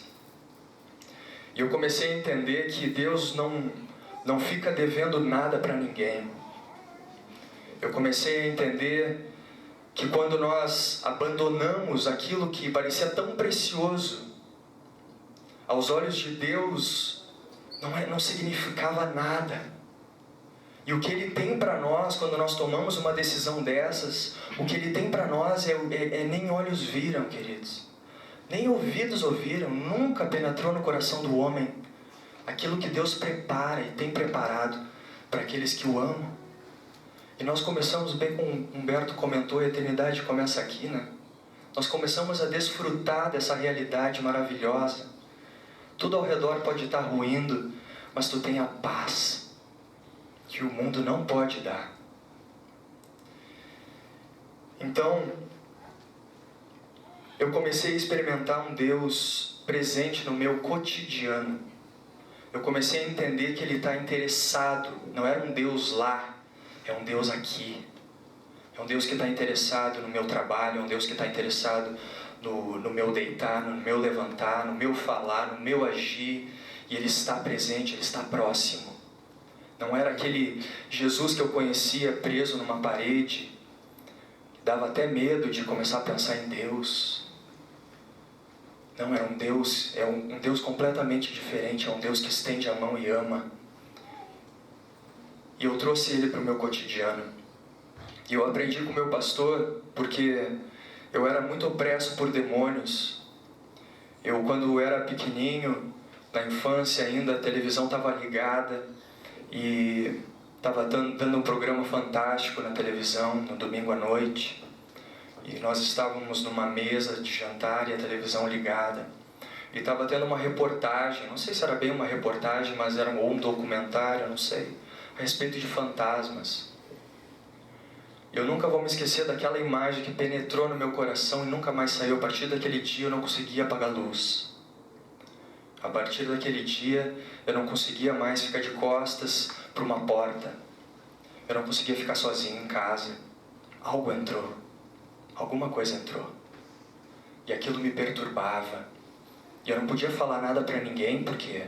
E eu comecei a entender que Deus não fica devendo nada para ninguém. Eu comecei a entender que quando nós abandonamos aquilo que parecia tão precioso, aos olhos de Deus não significava nada. E o que Ele tem para nós, quando nós tomamos uma decisão dessas, o que Ele tem para nós nem olhos viram, queridos. Nem ouvidos ouviram, nunca penetrou no coração do homem aquilo que Deus prepara e tem preparado para aqueles que o amam. E nós começamos, bem como Humberto comentou, a eternidade começa aqui, né? Nós começamos a desfrutar dessa realidade maravilhosa. Tudo ao redor pode estar ruindo, mas tu tem a paz que o mundo não pode dar. Então, eu comecei a experimentar um Deus presente no meu cotidiano. Eu comecei a entender que Ele está interessado. Não era um Deus lá, é um Deus aqui. É um Deus que está interessado no meu trabalho, é um Deus que está interessado no meu deitar, no meu levantar, no meu falar, no meu agir. E Ele está presente, Ele está próximo. Não era aquele Jesus que eu conhecia preso numa parede. Dava até medo de começar a pensar em Deus. Não, era um Deus, um Deus completamente diferente. É um Deus que estende a mão e ama. E eu trouxe Ele para o meu cotidiano. E eu aprendi com o meu pastor, porque eu era muito opresso por demônios. Quando era pequenininho, na infância ainda, a televisão estava ligada e estava dando um programa fantástico na televisão, no domingo à noite. E nós estávamos numa mesa de jantar e a televisão ligada. E estava tendo uma reportagem, não sei se era bem uma reportagem, mas era um documentário, não sei, a respeito de fantasmas. Eu nunca vou me esquecer daquela imagem que penetrou no meu coração e nunca mais saiu. A partir daquele dia eu não conseguia apagar a luz. A partir daquele dia eu não conseguia mais ficar de costas para uma porta. Eu não conseguia ficar sozinho em casa. Algo entrou. Alguma coisa entrou. E aquilo me perturbava. E eu não podia falar nada para ninguém porque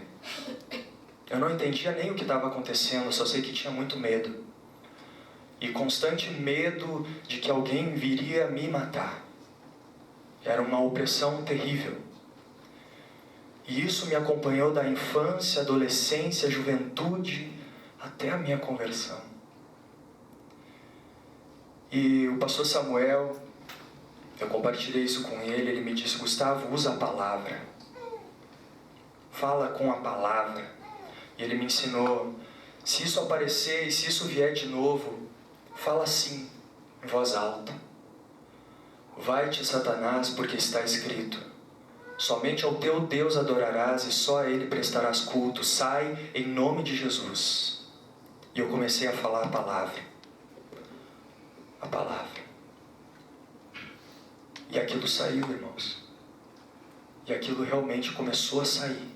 eu não entendia nem o que estava acontecendo. Eu só sei que tinha muito medo. E constante medo de que alguém viria me matar. Era uma opressão terrível. E isso me acompanhou da infância, adolescência, juventude, até a minha conversão. E o pastor Samuel, eu compartilhei isso com ele, ele me disse: Gustavo, usa a palavra. Fala com a palavra. E ele me ensinou, se isso aparecer e se isso vier de novo, fala assim, em voz alta. Vai-te, Satanás, porque está escrito: somente ao teu Deus adorarás e só a Ele prestarás culto. Sai em nome de Jesus. E eu comecei a falar a palavra. A palavra. E aquilo saiu, irmãos. E aquilo realmente começou a sair.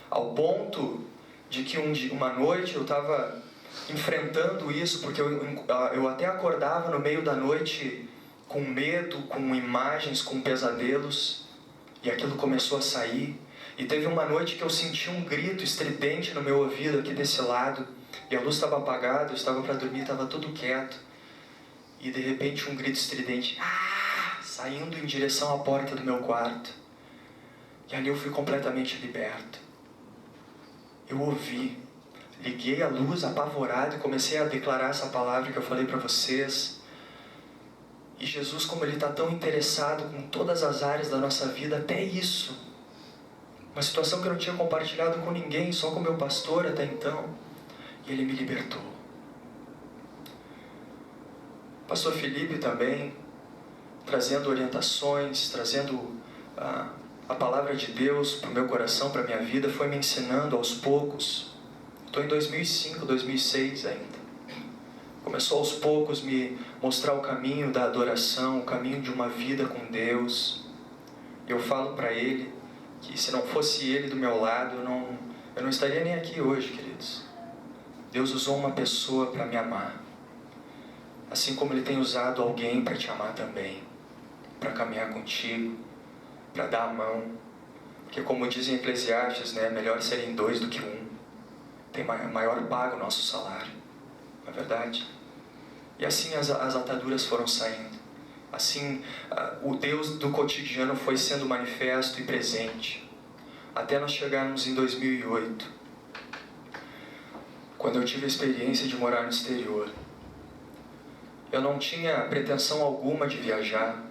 Ao ponto de que uma noite eu estava enfrentando isso, porque eu até acordava no meio da noite com medo, com imagens, com pesadelos, e aquilo começou a sair. E teve uma noite que eu senti um grito estridente no meu ouvido aqui desse lado, e a luz estava apagada, eu estava para dormir, estava tudo quieto, e de repente um grito estridente, saindo em direção à porta do meu quarto. E ali eu fui completamente liberto. Eu ouvi, liguei a luz apavorado e comecei a declarar essa palavra que eu falei para vocês. E Jesus, como Ele está tão interessado com todas as áreas da nossa vida, até isso, uma situação que eu não tinha compartilhado com ninguém, só com o meu pastor até então, e Ele me libertou. Pastor Felipe também, trazendo orientações, trazendo a palavra de Deus para o meu coração, para a minha vida, foi me ensinando aos poucos. Estou em 2005, 2006 ainda. Começou aos poucos me mostrar o caminho da adoração, o caminho de uma vida com Deus. Eu falo para Ele que se não fosse Ele do meu lado, eu não estaria nem aqui hoje, queridos. Deus usou uma pessoa para me amar, assim como Ele tem usado alguém para te amar também, para caminhar contigo, para dar a mão, porque como dizem Eclesiastes, né, melhor serem dois do que um, tem maior pago o nosso salário, não é verdade? E assim as ataduras foram saindo, assim o Deus do cotidiano foi sendo manifesto e presente, até nós chegarmos em 2008, quando eu tive a experiência de morar no exterior. Eu não tinha pretensão alguma de viajar,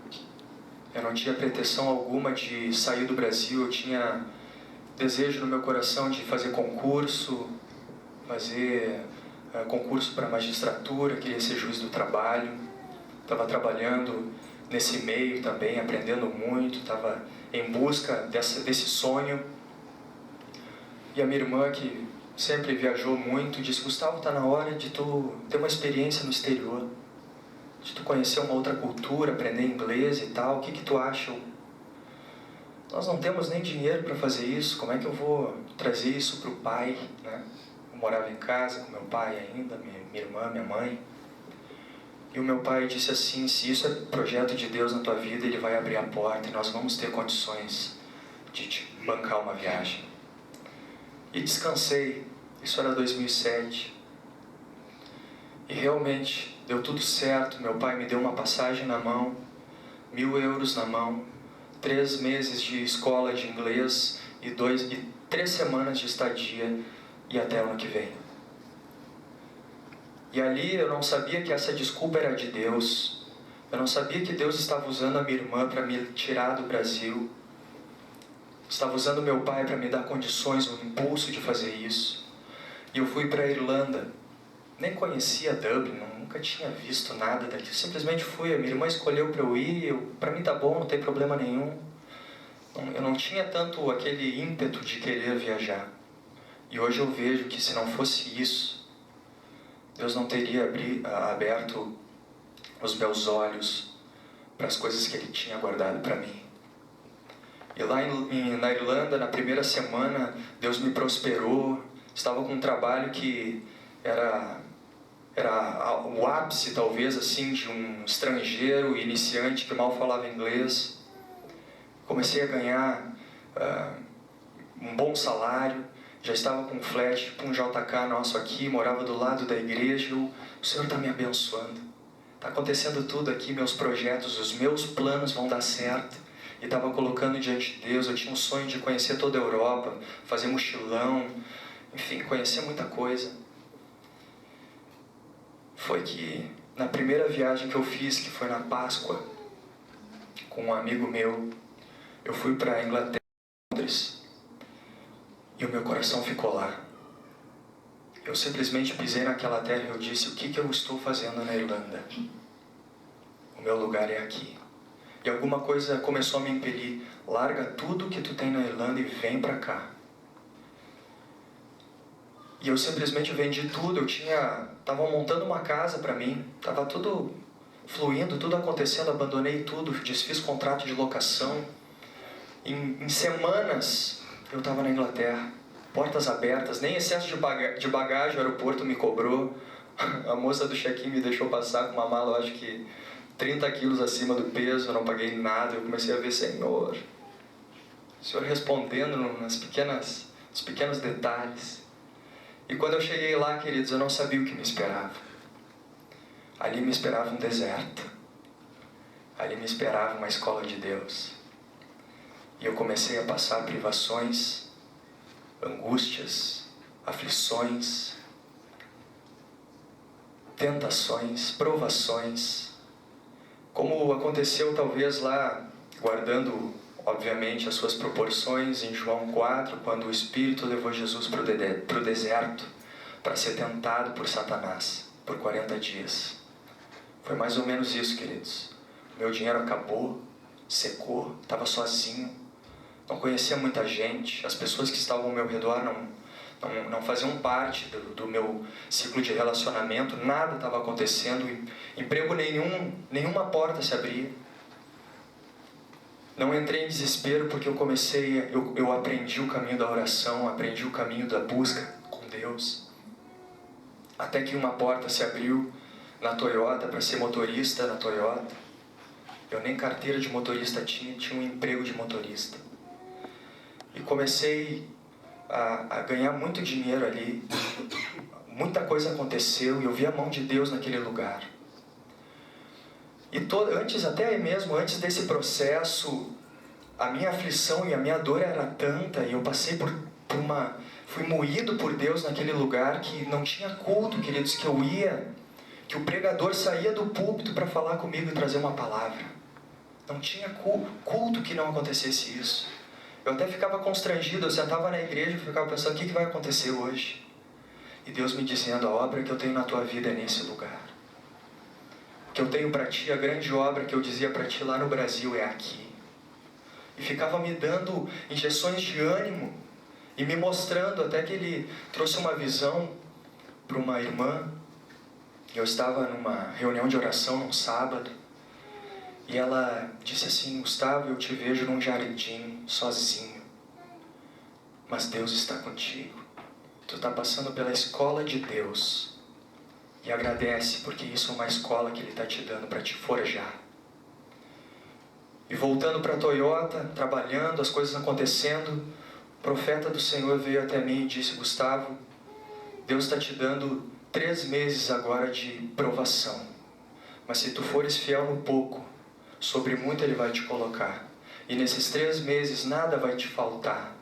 eu não tinha pretensão alguma de sair do Brasil, eu tinha desejo no meu coração de fazer concurso para magistratura, queria ser juiz do trabalho, estava trabalhando nesse meio também, aprendendo muito, estava em busca desse sonho. E a minha irmã, que sempre viajou muito, disse: Gustavo, está na hora de tu ter uma experiência no exterior, de tu conhecer uma outra cultura, aprender inglês e tal, o que tu acha? Nós não temos nem dinheiro para fazer isso, como é que eu vou trazer isso para o pai, né? Eu morava em casa com meu pai ainda, minha irmã, minha mãe. E o meu pai disse assim: se isso é projeto de Deus na tua vida, Ele vai abrir a porta e nós vamos ter condições de te bancar uma viagem. E descansei, isso era 2007. E realmente deu tudo certo, meu pai me deu uma passagem na mão, 1.000 euros na mão, 3 meses de escola de inglês e 3 semanas de estadia e até ano que vem. E ali eu não sabia que essa desculpa era de Deus, eu não sabia que Deus estava usando a minha irmã para me tirar do Brasil, estava usando meu pai para me dar condições, um impulso de fazer isso. E eu fui para a Irlanda. Nem conhecia Dublin, nunca tinha visto nada daqui. Eu simplesmente fui, a minha irmã escolheu para eu ir, para mim tá bom, não tem problema nenhum. Eu não tinha tanto aquele ímpeto de querer viajar. E hoje eu vejo que se não fosse isso, Deus não teria aberto os meus olhos para as coisas que Ele tinha guardado para mim. E lá na Irlanda, na primeira semana, Deus me prosperou, estava com um trabalho que era o ápice, talvez, assim, de um estrangeiro iniciante que mal falava inglês. Comecei a ganhar um bom salário, já estava com um flat, tipo um JK nosso aqui, morava do lado da igreja. O Senhor está me abençoando, está acontecendo tudo aqui, meus projetos, os meus planos vão dar certo. E estava colocando diante de Deus, eu tinha um sonho de conhecer toda a Europa, fazer mochilão, enfim, conhecer muita coisa. Foi que na primeira viagem que eu fiz, que foi na Páscoa, com um amigo meu, eu fui para a Inglaterra, Londres, e o meu coração ficou lá. Eu simplesmente pisei naquela terra e eu disse: o que eu estou fazendo na Irlanda? O meu lugar é aqui. E alguma coisa começou a me impelir: larga tudo que tu tem na Irlanda e vem para cá. E eu simplesmente vendi tudo. Estava montando uma casa para mim, estava tudo fluindo, tudo acontecendo, abandonei tudo, desfiz contrato de locação, Em semanas eu estava na Inglaterra, portas abertas, nem excesso de bagagem o aeroporto me cobrou. A moça do check-in me deixou passar com uma mala, eu acho que 30 quilos acima do peso, eu não paguei nada. Eu comecei a ver, Senhor, o Senhor respondendo nos pequenos detalhes. E quando eu cheguei lá, queridos, eu não sabia o que me esperava. Ali me esperava um deserto. Ali me esperava uma escola de Deus. E eu comecei a passar privações, angústias, aflições, tentações, provações, como aconteceu talvez lá, guardando obviamente as suas proporções, em João 4, quando o Espírito levou Jesus para o deserto para ser tentado por Satanás por 40 dias. Foi mais ou menos isso, queridos. Meu dinheiro acabou, secou, estava sozinho, não conhecia muita gente, as pessoas que estavam ao meu redor não faziam parte do meu ciclo de relacionamento, nada estava acontecendo, emprego nenhuma porta se abria. Não entrei em desespero porque eu aprendi o caminho da oração, aprendi o caminho da busca com Deus. Até que uma porta se abriu na Toyota, para ser motorista na Toyota. Eu nem carteira de motorista tinha um emprego de motorista. E comecei a ganhar muito dinheiro ali. Muita coisa aconteceu e eu vi a mão de Deus naquele lugar. E antes desse processo, a minha aflição e a minha dor era tanta, e eu passei fui moído por Deus naquele lugar, que não tinha culto, queridos, que eu ia, que o pregador saía do púlpito para falar comigo e trazer uma palavra. Não tinha culto que não acontecesse isso. Eu até ficava constrangido, eu sentava na igreja e ficava pensando, o que vai acontecer hoje? E Deus me dizendo, a obra que eu tenho na tua vida é nesse lugar. Que eu tenho para ti, a grande obra que eu dizia para ti lá no Brasil é aqui. E ficava me dando injeções de ânimo e me mostrando, até que ele trouxe uma visão para uma irmã. Eu estava numa reunião de oração num sábado e ela disse assim, Gustavo, eu te vejo num jardim sozinho, mas Deus está contigo. Tu está passando pela escola de Deus. E agradece, porque isso é uma escola que Ele está te dando para te forjar. E voltando para a Toyota, trabalhando, as coisas acontecendo, o profeta do Senhor veio até mim e disse, Gustavo, Deus está te dando 3 meses agora de provação. Mas se tu fores fiel no pouco, sobre muito Ele vai te colocar. E nesses 3 meses nada vai te faltar.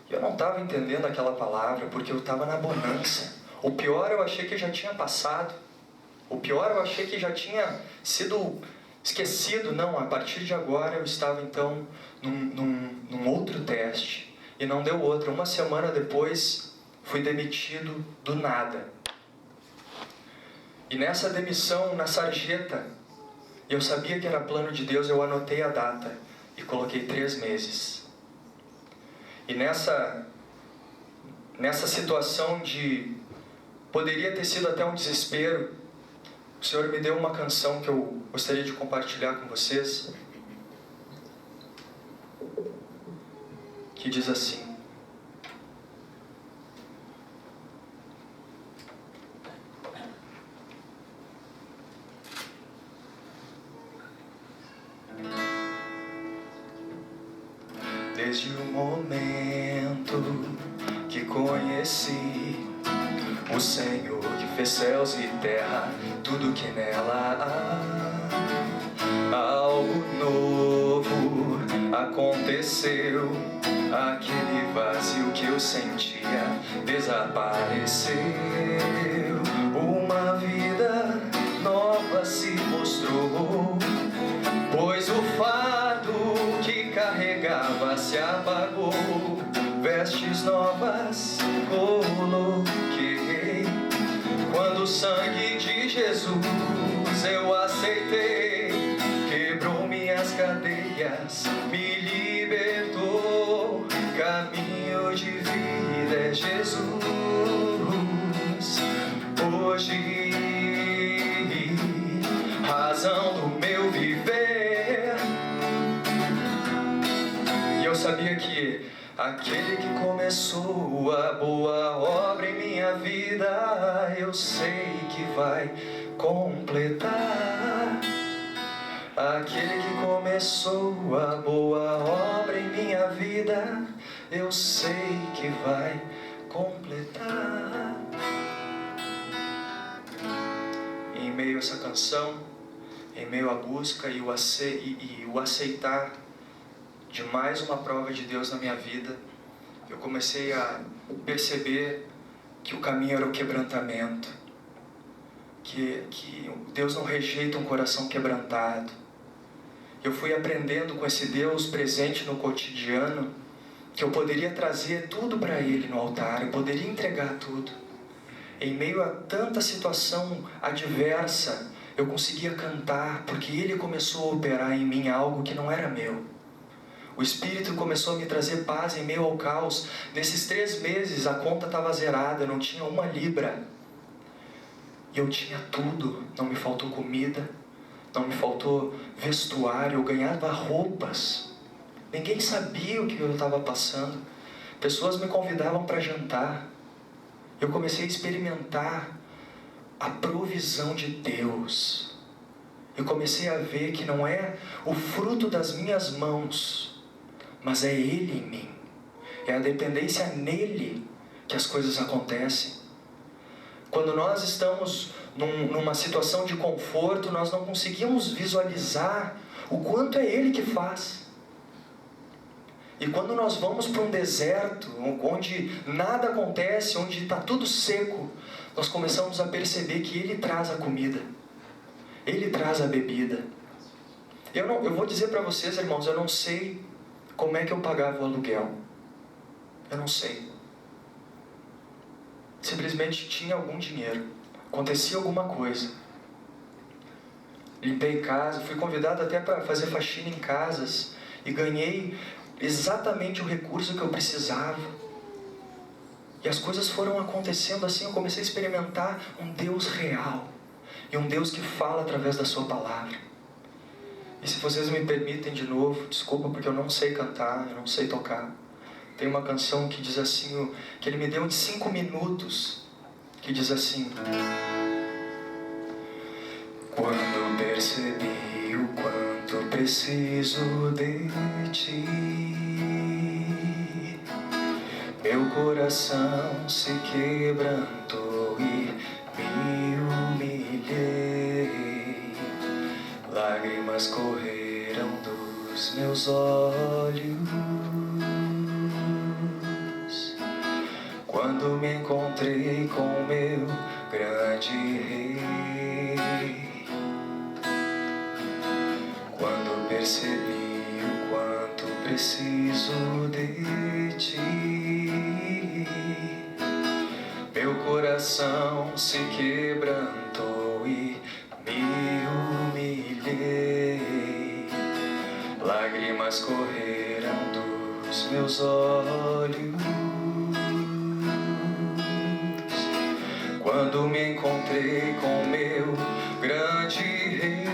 E eu não estava entendendo aquela palavra, porque eu estava na bonança. O pior eu achei que já tinha passado. O pior eu achei que já tinha sido esquecido. Não, a partir de agora eu estava então num outro teste. E não deu outro. Uma semana depois fui demitido do nada. E nessa demissão, na sarjeta, eu sabia que era plano de Deus, eu anotei a data e coloquei 3 meses. E nessa situação poderia ter sido até um desespero, o Senhor me deu uma canção que eu gostaria de compartilhar com vocês, que diz assim: desde o momento que conheci o Senhor que fez céus e terra, tudo que nela há, algo novo aconteceu. Aquele vazio que eu sentia desapareceu. Uma vida nova se mostrou, pois o fardo que carregava se apagou. Vestes novas coloquei. Quando o sangue de Jesus eu aceitei, quebrou minhas cadeias, me libertou. Caminho de vida é Jesus. Hoje, razão do meu viver, sabia que aquele que começou a boa obra em minha vida, eu sei que vai completar. Aquele que começou a boa obra em minha vida, eu sei que vai completar. Em meio a essa canção, em meio à busca e o aceitar de mais uma prova de Deus na minha vida, eu comecei a perceber que o caminho era o quebrantamento, que Deus não rejeita um coração quebrantado. Eu fui aprendendo com esse Deus presente no cotidiano que eu poderia trazer tudo para Ele no altar, eu poderia entregar tudo. Em meio a tanta situação adversa, eu conseguia cantar, porque Ele começou a operar em mim algo que não era meu. O Espírito começou a me trazer paz em meio ao caos. Nesses 3 meses a conta estava zerada, eu não tinha uma libra. E eu tinha tudo, não me faltou comida, não me faltou vestuário, eu ganhava roupas. Ninguém sabia o que eu estava passando. Pessoas me convidavam para jantar. Eu comecei a experimentar a provisão de Deus. Eu comecei a ver que não é o fruto das minhas mãos, mas é Ele em mim. É a dependência nele que as coisas acontecem. Quando nós estamos numa situação de conforto, nós não conseguimos visualizar o quanto é Ele que faz. E quando nós vamos para um deserto, onde nada acontece, onde está tudo seco, nós começamos a perceber que Ele traz a comida, Ele traz a bebida. Eu vou dizer para vocês, irmãos, eu não sei como é que eu pagava o aluguel. Eu não sei. Simplesmente tinha algum dinheiro, acontecia alguma coisa. Limpei casa, fui convidado até para fazer faxina em casas e ganhei exatamente o recurso que eu precisava. E as coisas foram acontecendo assim, eu comecei a experimentar um Deus real e um Deus que fala através da sua palavra. E se vocês me permitem de novo, desculpa porque eu não sei cantar, eu não sei tocar. Tem uma canção que diz assim, que Ele me deu em 5 minutos, que diz assim: quando percebi o quanto preciso de Ti, meu coração se quebrantou e me humilhei. Lágrimas correram dos meus olhos quando me encontrei com meu grande Rei. Quando percebi o quanto preciso de Ti, meu coração se quebrantou e me humilhei. Lágrimas correram dos meus olhos quando me encontrei com meu grande Rei.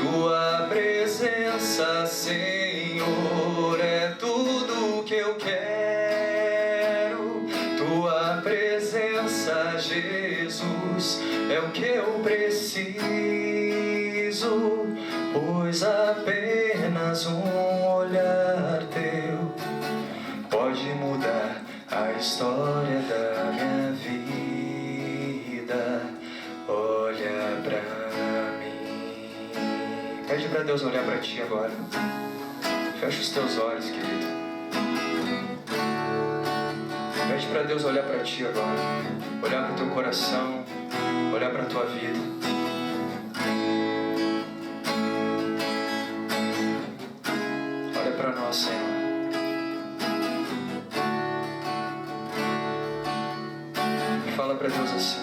Tua presença, Senhor, é tudo que eu quero. Tua presença, Jesus, é o que eu preciso, pois apenas um olhar Teu pode mudar a história da minha vida. Olha pra mim. Pede pra Deus olhar pra ti agora. Fecha os teus olhos, querido. Pede pra Deus olhar pra ti agora. Olhar pro teu coração. Olhar pra tua vida. Olha pra nós, Senhor. Fala pra Deus assim: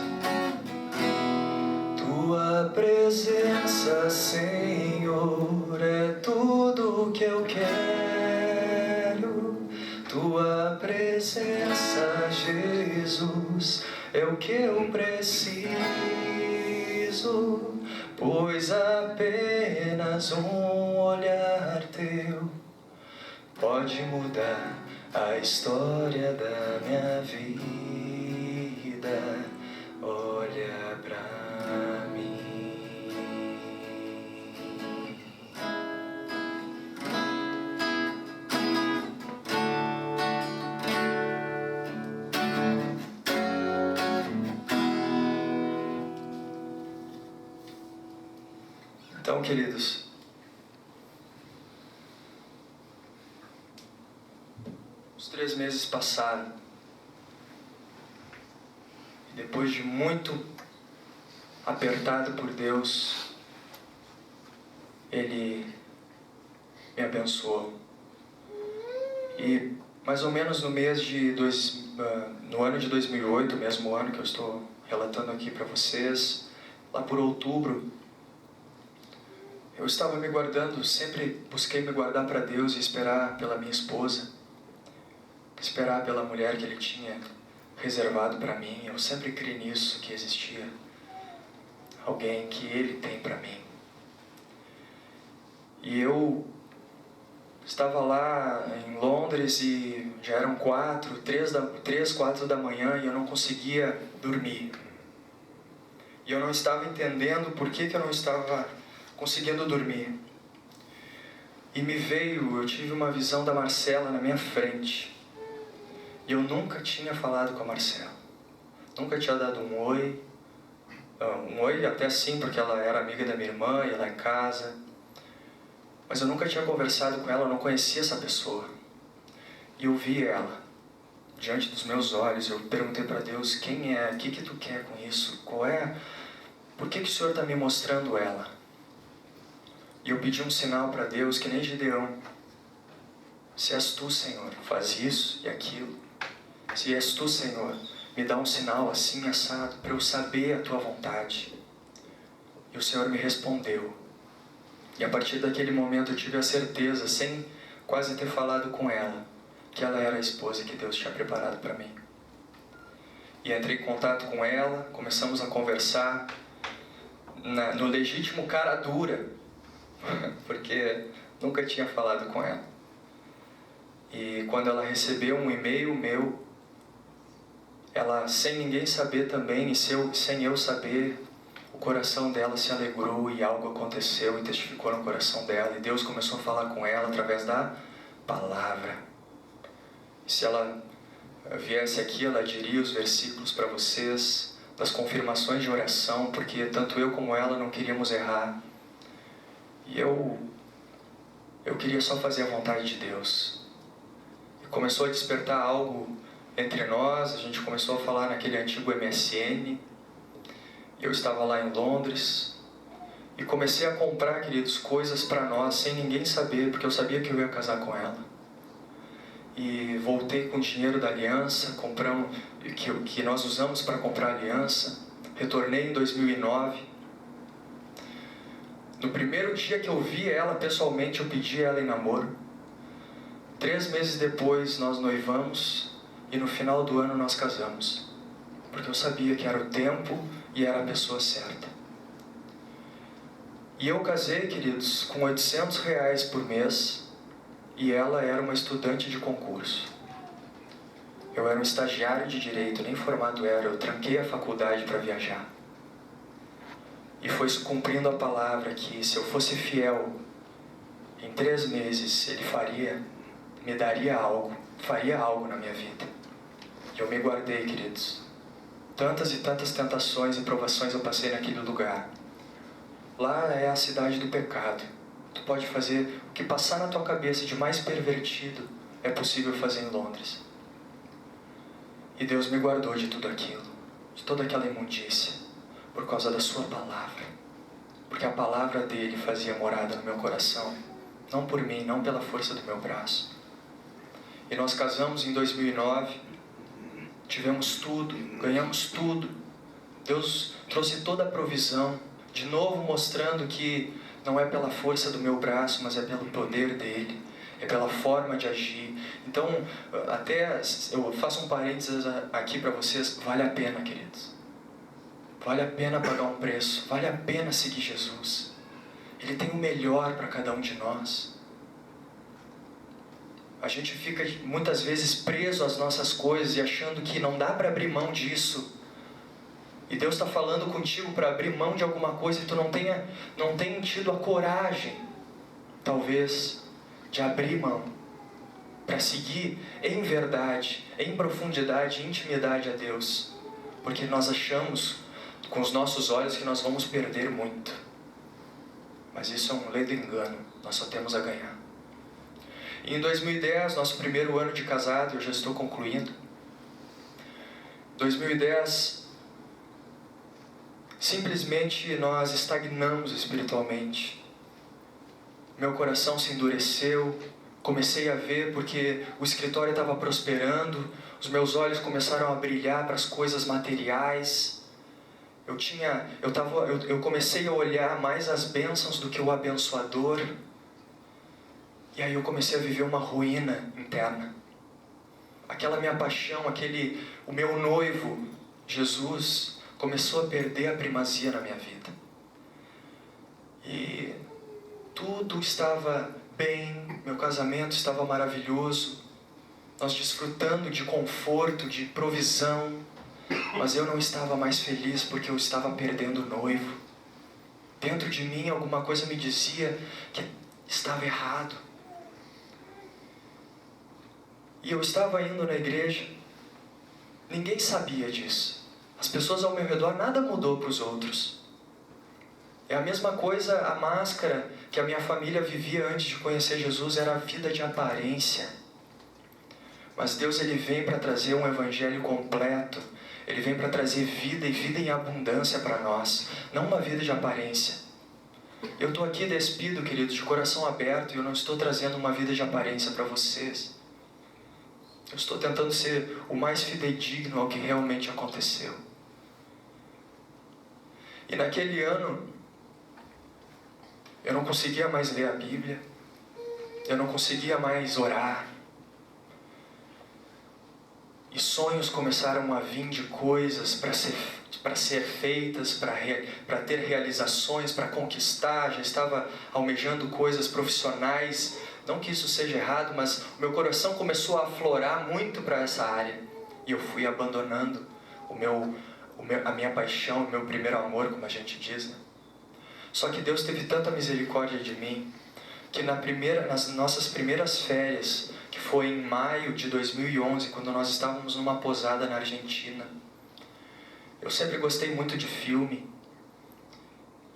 Tua presença, Senhor, é tudo que eu quero. Tua presença, Jesus, é o que eu preciso, pois apenas um olhar Teu pode mudar a história da minha vida. Olha pra mim. Então, queridos, os 3 meses passaram. E depois de muito apertado por Deus, Ele me abençoou. E mais ou menos no ano de 2008, o mesmo ano que eu estou relatando aqui para vocês, lá por outubro, eu estava me guardando, sempre busquei me guardar para Deus e esperar pela minha esposa, esperar pela mulher que Ele tinha reservado para mim. Eu sempre criei nisso, que existia alguém que Ele tem para mim. E eu estava lá em Londres e já eram 3, 4 da manhã e eu não conseguia dormir. E eu não estava entendendo por que eu não estava conseguindo dormir. E eu tive uma visão da Marcela na minha frente. E eu nunca tinha falado com a Marcela. Nunca tinha dado um oi. Um oi até sim, porque ela era amiga da minha irmã, ia lá em casa. Mas eu nunca tinha conversado com ela, eu não conhecia essa pessoa. E eu vi ela diante dos meus olhos. Eu perguntei para Deus, quem é? O que tu quer com isso? Por que o Senhor está me mostrando ela? E eu pedi um sinal para Deus, que nem Gideão. Se és tu, Senhor, faz isso e aquilo. Se és tu, Senhor, me dá um sinal assim, assado, para eu saber a tua vontade. E o Senhor me respondeu. E a partir daquele momento eu tive a certeza, sem quase ter falado com ela, que ela era a esposa que Deus tinha preparado para mim. E entrei em contato com ela, começamos a conversar no legítimo cara dura, porque nunca tinha falado com ela. E quando ela recebeu um e-mail meu, ela, sem ninguém saber também, e sem eu saber, o coração dela se alegrou e algo aconteceu e testificou no coração dela. E Deus começou a falar com ela através da palavra. E se ela viesse aqui, ela diria os versículos para vocês, das confirmações de oração, porque tanto eu como ela não queríamos errar. E eu queria só fazer a vontade de Deus. E começou a despertar algo entre nós, a gente começou a falar naquele antigo MSN. Eu estava lá em Londres e comecei a comprar, queridos, coisas para nós sem ninguém saber, porque eu sabia que eu ia casar com ela. E voltei com o dinheiro da aliança, compramos, que nós usamos para comprar a aliança. Retornei em 2009. No primeiro dia que eu vi ela pessoalmente, eu pedi ela em namoro. 3 meses depois nós noivamos e no final do ano nós casamos. Porque eu sabia que era o tempo e era a pessoa certa. E eu casei, queridos, com R$800 por mês e ela era uma estudante de concurso. Eu era um estagiário de direito, nem formado era, eu tranquei a faculdade para viajar. E foi cumprindo a palavra que se eu fosse fiel, em 3 meses ele faria algo na minha vida. E eu me guardei, queridos. Tantas e tantas tentações e provações eu passei naquele lugar. Lá é a cidade do pecado. Tu pode fazer o que passar na tua cabeça de mais pervertido, é possível fazer em Londres. E Deus me guardou de tudo aquilo, de toda aquela imundícia, por causa da sua palavra. Porque a palavra dele fazia morada no meu coração, não por mim, não pela força do meu braço. E nós casamos em 2009, tivemos tudo, ganhamos tudo. Deus trouxe toda a provisão, de novo mostrando que não é pela força do meu braço, mas é pelo poder dele, é pela forma de agir. Então, até eu faço um parênteses aqui para vocês, vale a pena, queridos. Vale a pena pagar um preço, vale a pena seguir Jesus. Ele tem o melhor para cada um de nós. A gente fica muitas vezes preso às nossas coisas e achando que não dá para abrir mão disso. E Deus está falando contigo para abrir mão de alguma coisa e tu não tenha tido a coragem, talvez, de abrir mão, para seguir em verdade, em profundidade, em intimidade a Deus. Porque nós achamos, com os nossos olhos, que nós vamos perder muito. Mas isso é um ledo engano, nós só temos a ganhar. E em 2010, nosso primeiro ano de casado, eu já estou concluindo. 2010, simplesmente nós estagnamos espiritualmente. Meu coração se endureceu, comecei a ver porque o escritório estava prosperando, os meus olhos começaram a brilhar para as coisas materiais. Eu comecei a olhar mais as bênçãos do que o abençoador. E aí eu comecei a viver uma ruína interna. Aquela minha paixão, o meu noivo, Jesus, começou a perder a primazia na minha vida. E tudo estava bem, meu casamento estava maravilhoso, nós desfrutando de conforto, de provisão, mas eu não estava mais feliz porque eu estava perdendo o noivo. Dentro de mim alguma coisa me dizia que estava errado. E eu estava indo na igreja, ninguém sabia disso. As pessoas ao meu redor, nada mudou para os outros. É a mesma coisa, a máscara que a minha família vivia antes de conhecer Jesus era a vida de aparência. Mas Deus, Ele vem para trazer um evangelho completo. Ele vem para trazer vida e vida em abundância para nós, não uma vida de aparência. Eu estou aqui despido, queridos, de coração aberto, e eu não estou trazendo uma vida de aparência para vocês. Eu estou tentando ser o mais fidedigno ao que realmente aconteceu. E naquele ano, eu não conseguia mais ler a Bíblia, eu não conseguia mais orar. E sonhos começaram a vir de coisas para ser feitas, para ter realizações, para conquistar. Já estava almejando coisas profissionais. Não que isso seja errado, mas o meu coração começou a aflorar muito para essa área. E eu fui abandonando a minha paixão, o meu primeiro amor, como a gente diz, né? Só que Deus teve tanta misericórdia de mim, que nas nossas primeiras férias, que foi em maio de 2011, quando nós estávamos numa posada na Argentina. Eu sempre gostei muito de filme.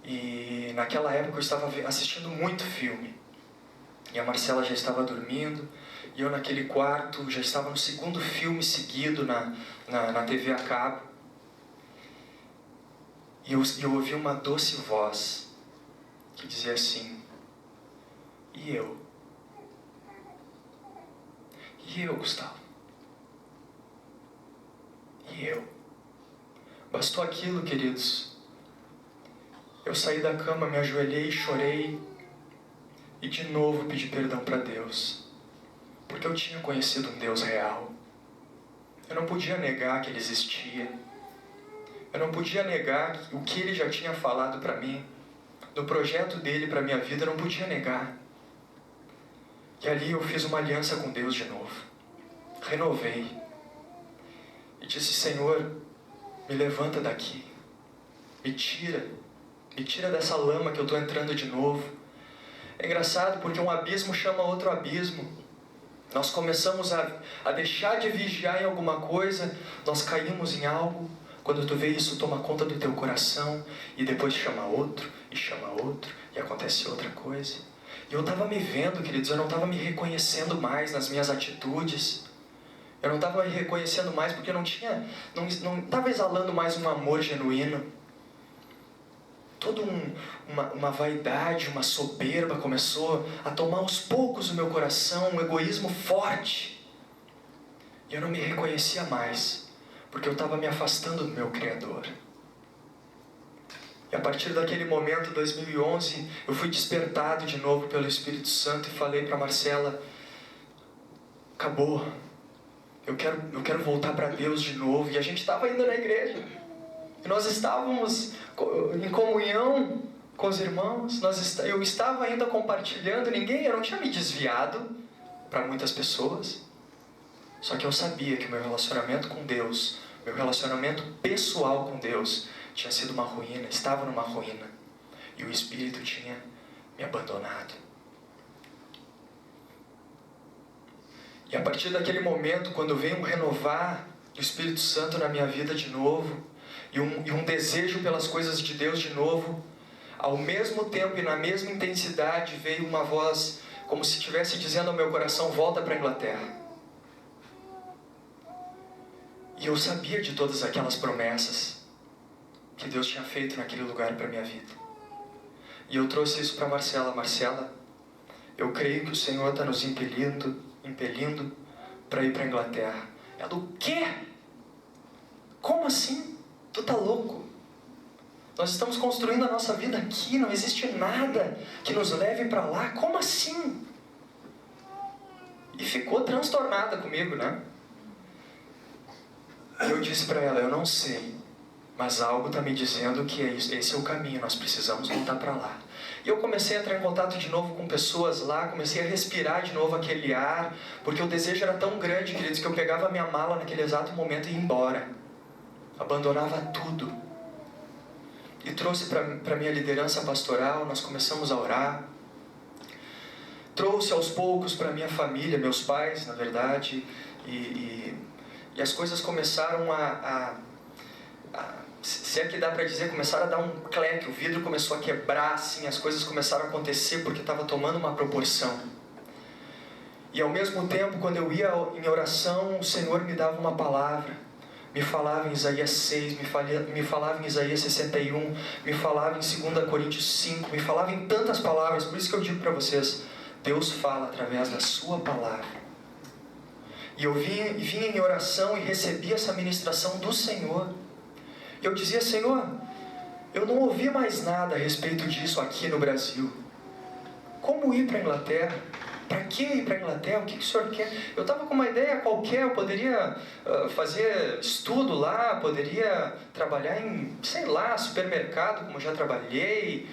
E naquela época eu estava assistindo muito filme. E a Marcela já estava dormindo. E eu naquele quarto já estava no segundo filme seguido na TV a cabo. E eu ouvi uma doce voz que dizia assim: E eu? E eu, Gustavo? E eu? Bastou aquilo, queridos. Eu saí da cama, me ajoelhei, chorei e de novo pedi perdão para Deus, porque eu tinha conhecido um Deus real. Eu não podia negar que Ele existia. Eu não podia negar o que Ele já tinha falado para mim, do projeto dEle para a minha vida, eu não podia negar. E ali eu fiz uma aliança com Deus de novo. Renovei. E disse: Senhor, me levanta daqui. Me tira dessa lama que eu estou entrando de novo. É engraçado porque um abismo chama outro abismo. Nós começamos a deixar de vigiar em alguma coisa, nós caímos em algo. Quando tu vê isso, toma conta do teu coração, e depois chama outro, e acontece outra coisa. E eu estava me vendo, queridos, eu não estava me reconhecendo mais nas minhas atitudes. Eu não estava me reconhecendo mais porque eu não estava exalando mais um amor genuíno. Toda uma vaidade, uma soberba começou a tomar aos poucos o meu coração, um egoísmo forte. E eu não me reconhecia mais, porque eu estava me afastando do meu Criador. E a partir daquele momento, 2011, eu fui despertado de novo pelo Espírito Santo e falei para Marcela: acabou, eu quero voltar para Deus de novo. E a gente estava indo na igreja, e nós estávamos em comunhão com os irmãos, eu estava ainda compartilhando, eu não tinha me desviado, para muitas pessoas. Só que eu sabia que o meu relacionamento com Deus, meu relacionamento pessoal com Deus, tinha sido uma ruína, estava numa ruína. E o Espírito tinha me abandonado. E a partir daquele momento, quando veio um renovar do Espírito Santo na minha vida de novo, e um desejo pelas coisas de Deus de novo, ao mesmo tempo e na mesma intensidade veio uma voz como se estivesse dizendo ao meu coração: volta para a Inglaterra. E eu sabia de todas aquelas promessas que Deus tinha feito naquele lugar para a minha vida. E eu trouxe isso para Marcela. Marcela, eu creio que o Senhor está nos impelindo para ir para a Inglaterra. Ela: o quê? Como assim? Tu tá louco? Nós estamos construindo a nossa vida aqui, não existe nada que nos leve para lá. Como assim? E ficou transtornada comigo, né? E eu disse para ela: eu não sei, mas algo está me dizendo que esse é o caminho, nós precisamos voltar para lá. E eu comecei a entrar em contato de novo com pessoas lá, comecei a respirar de novo aquele ar, porque o desejo era tão grande, queridos, que eu pegava a minha mala naquele exato momento e ia embora. Abandonava tudo. E trouxe para a minha liderança pastoral, nós começamos a orar. Trouxe aos poucos para a minha família, meus pais, na verdade, e as coisas começaram se é que dá para dizer, começaram a dar um cleque, o vidro começou a quebrar, assim, as coisas começaram a acontecer porque estava tomando uma proporção. E ao mesmo tempo, quando eu ia em oração, o Senhor me dava uma palavra. Me falava em Isaías 6, me falava em Isaías 61, me falava em 2 Coríntios 5, me falava em tantas palavras. Por isso que eu digo para vocês, Deus fala através da sua palavra. E eu vinha em oração e recebia essa ministração do Senhor. E eu dizia: Senhor, eu não ouvi mais nada a respeito disso aqui no Brasil. Como ir para a Inglaterra? Para que ir para a Inglaterra? O que o Senhor quer? Eu estava com uma ideia qualquer, eu poderia fazer estudo lá, poderia trabalhar em, sei lá, supermercado, como já trabalhei.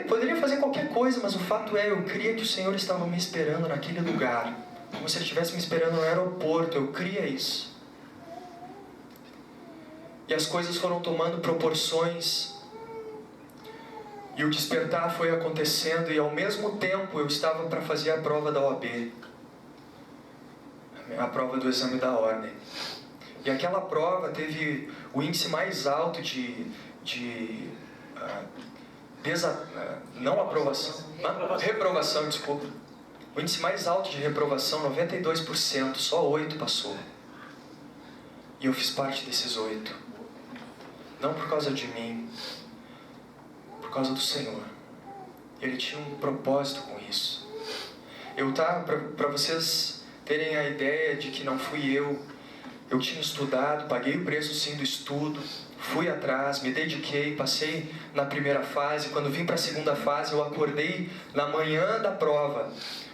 Poderia fazer qualquer coisa, mas o fato é, eu cria que o Senhor estava me esperando naquele lugar. Como se Ele estivesse me esperando no aeroporto, eu cria isso. E as coisas foram tomando proporções. E o despertar foi acontecendo, e ao mesmo tempo eu estava para fazer a prova da OAB. A prova do exame da ordem. E aquela prova teve o índice mais alto reprovação, desculpa. O índice mais alto de reprovação, 92%, só 8 passou. E eu fiz parte desses 8. Não por causa de mim, por causa do Senhor. Ele tinha um propósito com isso. Para vocês terem a ideia de que não fui eu tinha estudado, paguei o preço sim do estudo, fui atrás, me dediquei, passei na primeira fase. Quando vim para a segunda fase, eu acordei na manhã da prova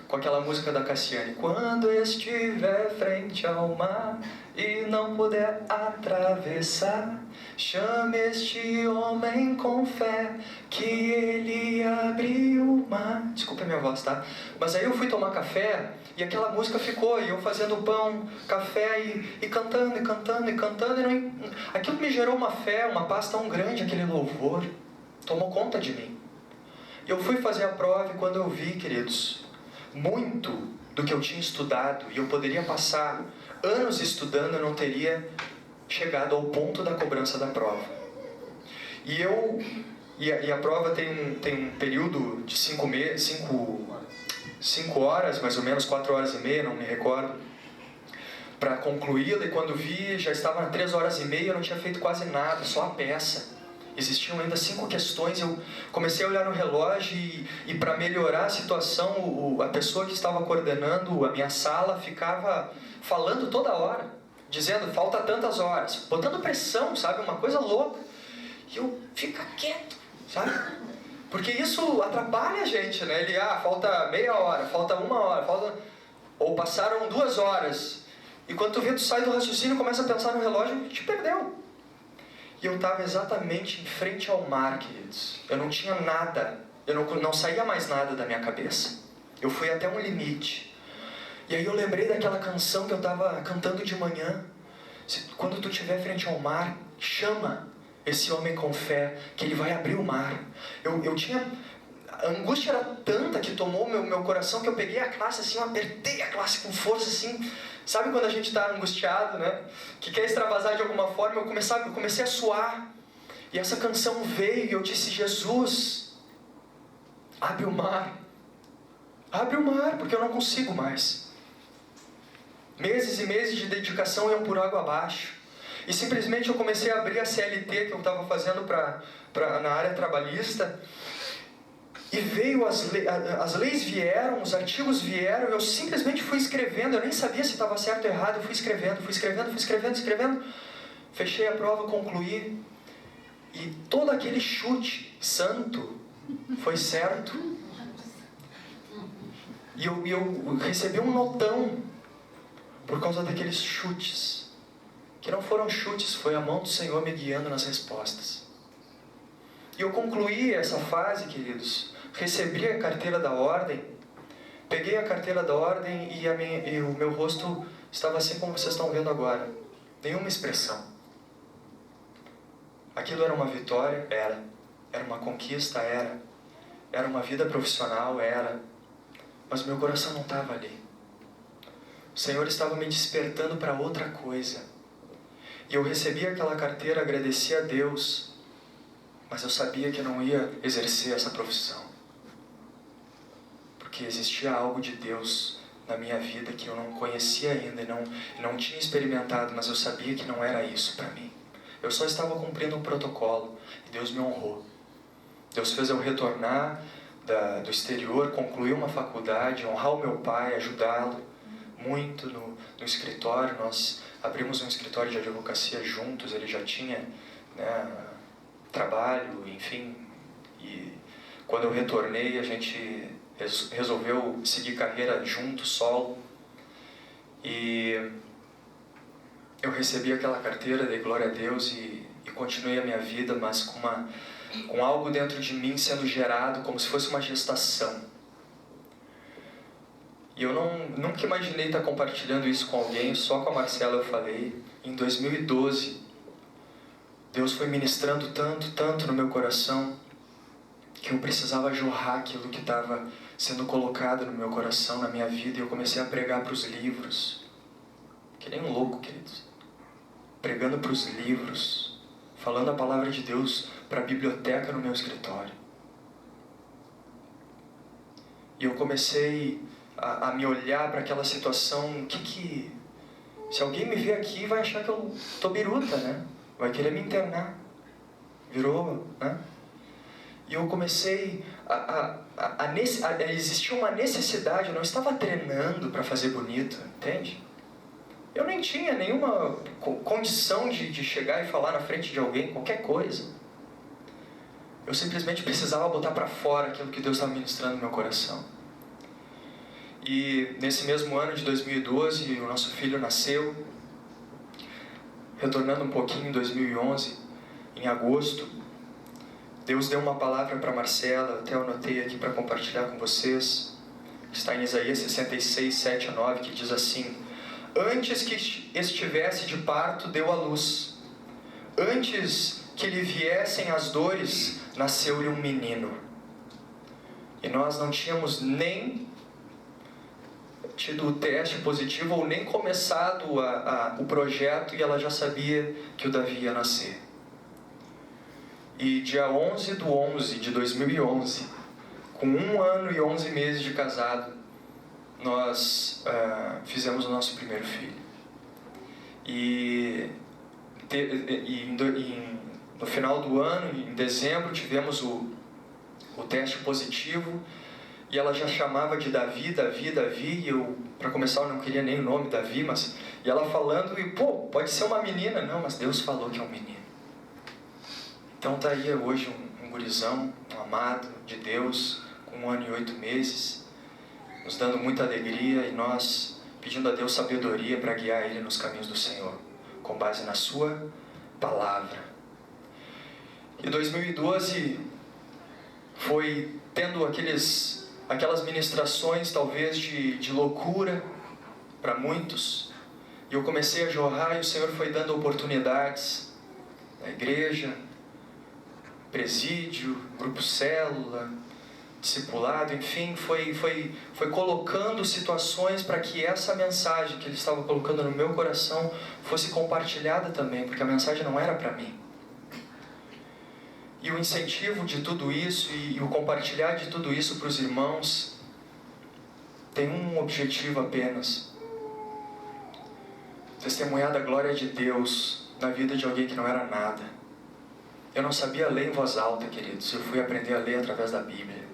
com aquela música da Cassiane: quando estiver frente ao mar e não puder atravessar, chame este homem com fé, que ele abriu o mar. Desculpa a minha voz, tá? Mas aí eu fui tomar café e aquela música ficou, e eu fazendo pão, café e cantando, e cantando, e cantando. Aquilo me gerou uma fé, uma paz tão grande, aquele louvor tomou conta de mim. Eu fui fazer a prova e quando eu vi, queridos, muito do que eu tinha estudado, e eu poderia passar anos estudando, eu não teria chegado ao ponto da cobrança da prova. E a prova tem um período de 5 horas, mais ou menos, 4 horas e meia, não me recordo, para concluí-la, e quando vi, já estava 3 horas e meia, eu não tinha feito quase nada, só a peça. Existiam ainda 5 questões, eu comecei a olhar no relógio e para melhorar a situação, a pessoa que estava coordenando a minha sala ficava falando toda hora, dizendo: falta tantas horas, botando pressão, sabe, uma coisa louca. E eu: fica quieto, sabe, porque isso atrapalha a gente, né? Ele: falta meia hora, falta 1 hora, ou passaram 2 horas, e quando tu vê, tu sai do raciocínio, começa a pensar no relógio e te perdeu. E eu estava exatamente em frente ao mar, queridos. Eu não tinha nada, eu não saía mais nada da minha cabeça. Eu fui até um limite. E aí eu lembrei daquela canção que eu estava cantando de manhã. Quando tu estiver frente ao mar, chama esse homem com fé, que ele vai abrir o mar. Eu tinha... A angústia era tanta que tomou meu coração, que eu peguei a classe assim, eu apertei a classe com força assim. Sabe quando a gente está angustiado, né? Que quer extravasar de alguma forma, eu comecei a suar. E essa canção veio e eu disse: Jesus, abre o mar. Abre o mar, porque eu não consigo mais. Meses e meses de dedicação iam por água abaixo. E simplesmente eu comecei a abrir a CLT que eu estava fazendo na área trabalhista. E veio as leis vieram, os artigos vieram, e eu simplesmente fui escrevendo. Eu nem sabia se estava certo ou errado. Eu fui escrevendo. Fechei a prova, concluí. E todo aquele chute santo foi certo. E eu recebi um notão por causa daqueles chutes. Que não foram chutes, foi a mão do Senhor me guiando nas respostas. E eu concluí essa fase, queridos. Recebi a carteira da ordem. Peguei a carteira da ordem e o meu rosto estava assim como vocês estão vendo agora. Nenhuma expressão. Aquilo era uma vitória? Era. Era uma conquista? Era. Era uma vida profissional? Era. Mas meu coração não estava ali. O Senhor estava me despertando para outra coisa. E eu recebi aquela carteira, agradeci a Deus, mas eu sabia que não ia exercer essa profissão. Porque existia algo de Deus na minha vida que eu não conhecia ainda e não tinha experimentado, mas eu sabia que não era isso para mim. Eu só estava cumprindo um protocolo e Deus me honrou. Deus fez eu retornar do exterior, concluir uma faculdade, honrar o meu pai, ajudá-lo muito no escritório. Nós abrimos um escritório de advocacia juntos, ele já tinha, né, trabalho, enfim. E quando eu retornei, a gente resolveu seguir carreira junto, solo. E eu recebi aquela carteira, dei glória a Deus e continuei a minha vida, mas com algo dentro de mim sendo gerado como se fosse uma gestação. E eu nunca imaginei estar compartilhando isso com alguém, só com a Marcela eu falei. Em 2012, Deus foi ministrando tanto no meu coração, que eu precisava jorrar aquilo que estava sendo colocado no meu coração, na minha vida, e eu comecei a pregar para os livros. Que nem um louco, queridos. Pregando para os livros, falando a palavra de Deus para a biblioteca no meu escritório. E eu comecei a me olhar para aquela situação, se alguém me ver aqui vai achar que eu tô biruta, né? Vai querer me internar. Virou, né? E eu comecei existia uma necessidade, eu não estava treinando para fazer bonito, entende? Eu nem tinha nenhuma condição de chegar e falar na frente de alguém, qualquer coisa. Eu simplesmente precisava botar para fora aquilo que Deus estava ministrando no meu coração. E nesse mesmo ano de 2012, o nosso filho nasceu. Retornando um pouquinho, em 2011, em agosto, Deus deu uma palavra para Marcela, até eu anotei aqui para compartilhar com vocês. Está em Isaías 66, 7 a 9, que diz assim: antes que estivesse de parto, deu à luz. Antes que lhe viessem as dores, nasceu-lhe um menino. E nós não tínhamos nem tido o teste positivo ou nem começado o projeto, e ela já sabia que o Davi ia nascer. E dia 11/11 de 2011, com 1 ano e 11 meses de casado, nós fizemos o nosso primeiro filho. E no final do ano, em dezembro, tivemos o teste positivo. E ela já chamava de Davi, Davi, Davi. E eu, para começar, eu não queria nem o nome Davi, mas... E ela falando, e pode ser uma menina. Não, mas Deus falou que é um menino. Então tá aí hoje um gurizão, um amado de Deus, com 1 ano e 8 meses, nos dando muita alegria, e nós pedindo a Deus sabedoria para guiar Ele nos caminhos do Senhor, com base na Sua palavra. E 2012 foi tendo aquelas ministrações talvez de loucura, para muitos. E eu comecei a jorrar e o Senhor foi dando oportunidades na igreja, presídio, grupo célula, discipulado, enfim, foi colocando situações para que essa mensagem que Ele estava colocando no meu coração fosse compartilhada também, porque a mensagem não era para mim. E o incentivo de tudo isso e o compartilhar de tudo isso para os irmãos tem um objetivo apenas: testemunhar da glória de Deus na vida de alguém que não era nada. Eu não sabia ler em voz alta, queridos. Eu fui aprender a ler através da Bíblia.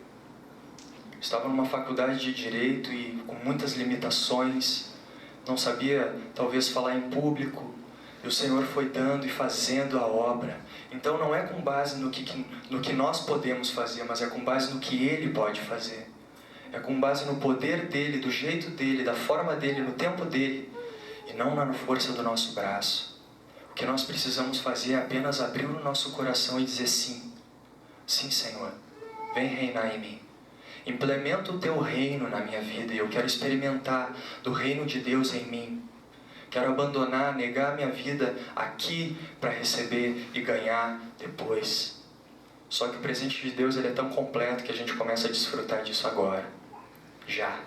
Estava numa faculdade de Direito e com muitas limitações. Não sabia, talvez, falar em público. E o Senhor foi dando e fazendo a obra. Então não é com base no que nós podemos fazer, mas é com base no que Ele pode fazer. É com base no poder dEle, do jeito dEle, da forma dEle, no tempo dEle. E não na força do nosso braço. O que nós precisamos fazer é apenas abrir o nosso coração e dizer sim. Sim, Senhor. Vem reinar em mim. Implementa o Teu reino na minha vida e eu quero experimentar do reino de Deus em mim. Quero abandonar, negar minha vida aqui para receber e ganhar depois. Só que o presente de Deus ele é tão completo que a gente começa a desfrutar disso agora. Já.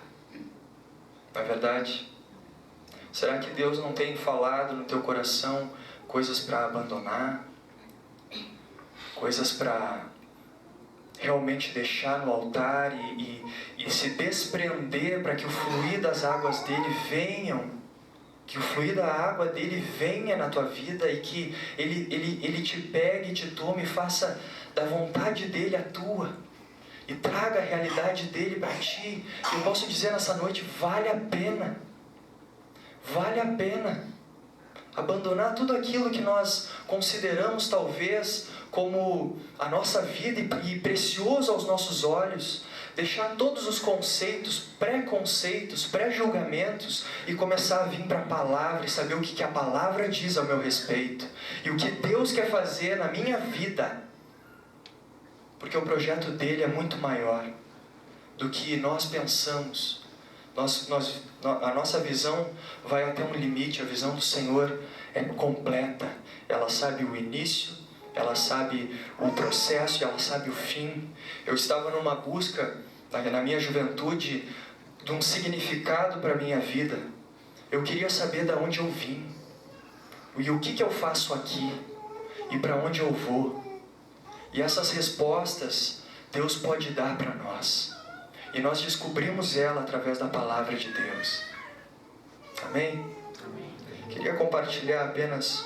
Não é verdade? Será que Deus não tem falado no teu coração coisas para abandonar? Coisas para realmente deixar no altar e se desprender para que o fluir das águas dele venham, que o fluir da água dele venha na tua vida e que ele te pegue, te tome e faça da vontade dele a tua e traga a realidade dele para ti. Eu posso dizer nessa noite, vale a pena abandonar tudo aquilo que nós consideramos talvez como a nossa vida e precioso aos nossos olhos, deixar todos os conceitos, pré-conceitos, pré-julgamentos e começar a vir para a palavra e saber o que a palavra diz ao meu respeito e o que Deus quer fazer na minha vida, porque o projeto dele é muito maior do que nós pensamos. A nossa visão vai até um limite. A visão do Senhor é completa. Ela sabe o início, ela sabe o processo e ela sabe o fim. Eu estava numa busca, na minha juventude, de um significado para a minha vida. Eu queria saber de onde eu vim. E o que eu faço aqui. E para onde eu vou. E essas respostas Deus pode dar para nós. E nós descobrimos ela através da palavra de Deus. Amém? Queria compartilhar apenas,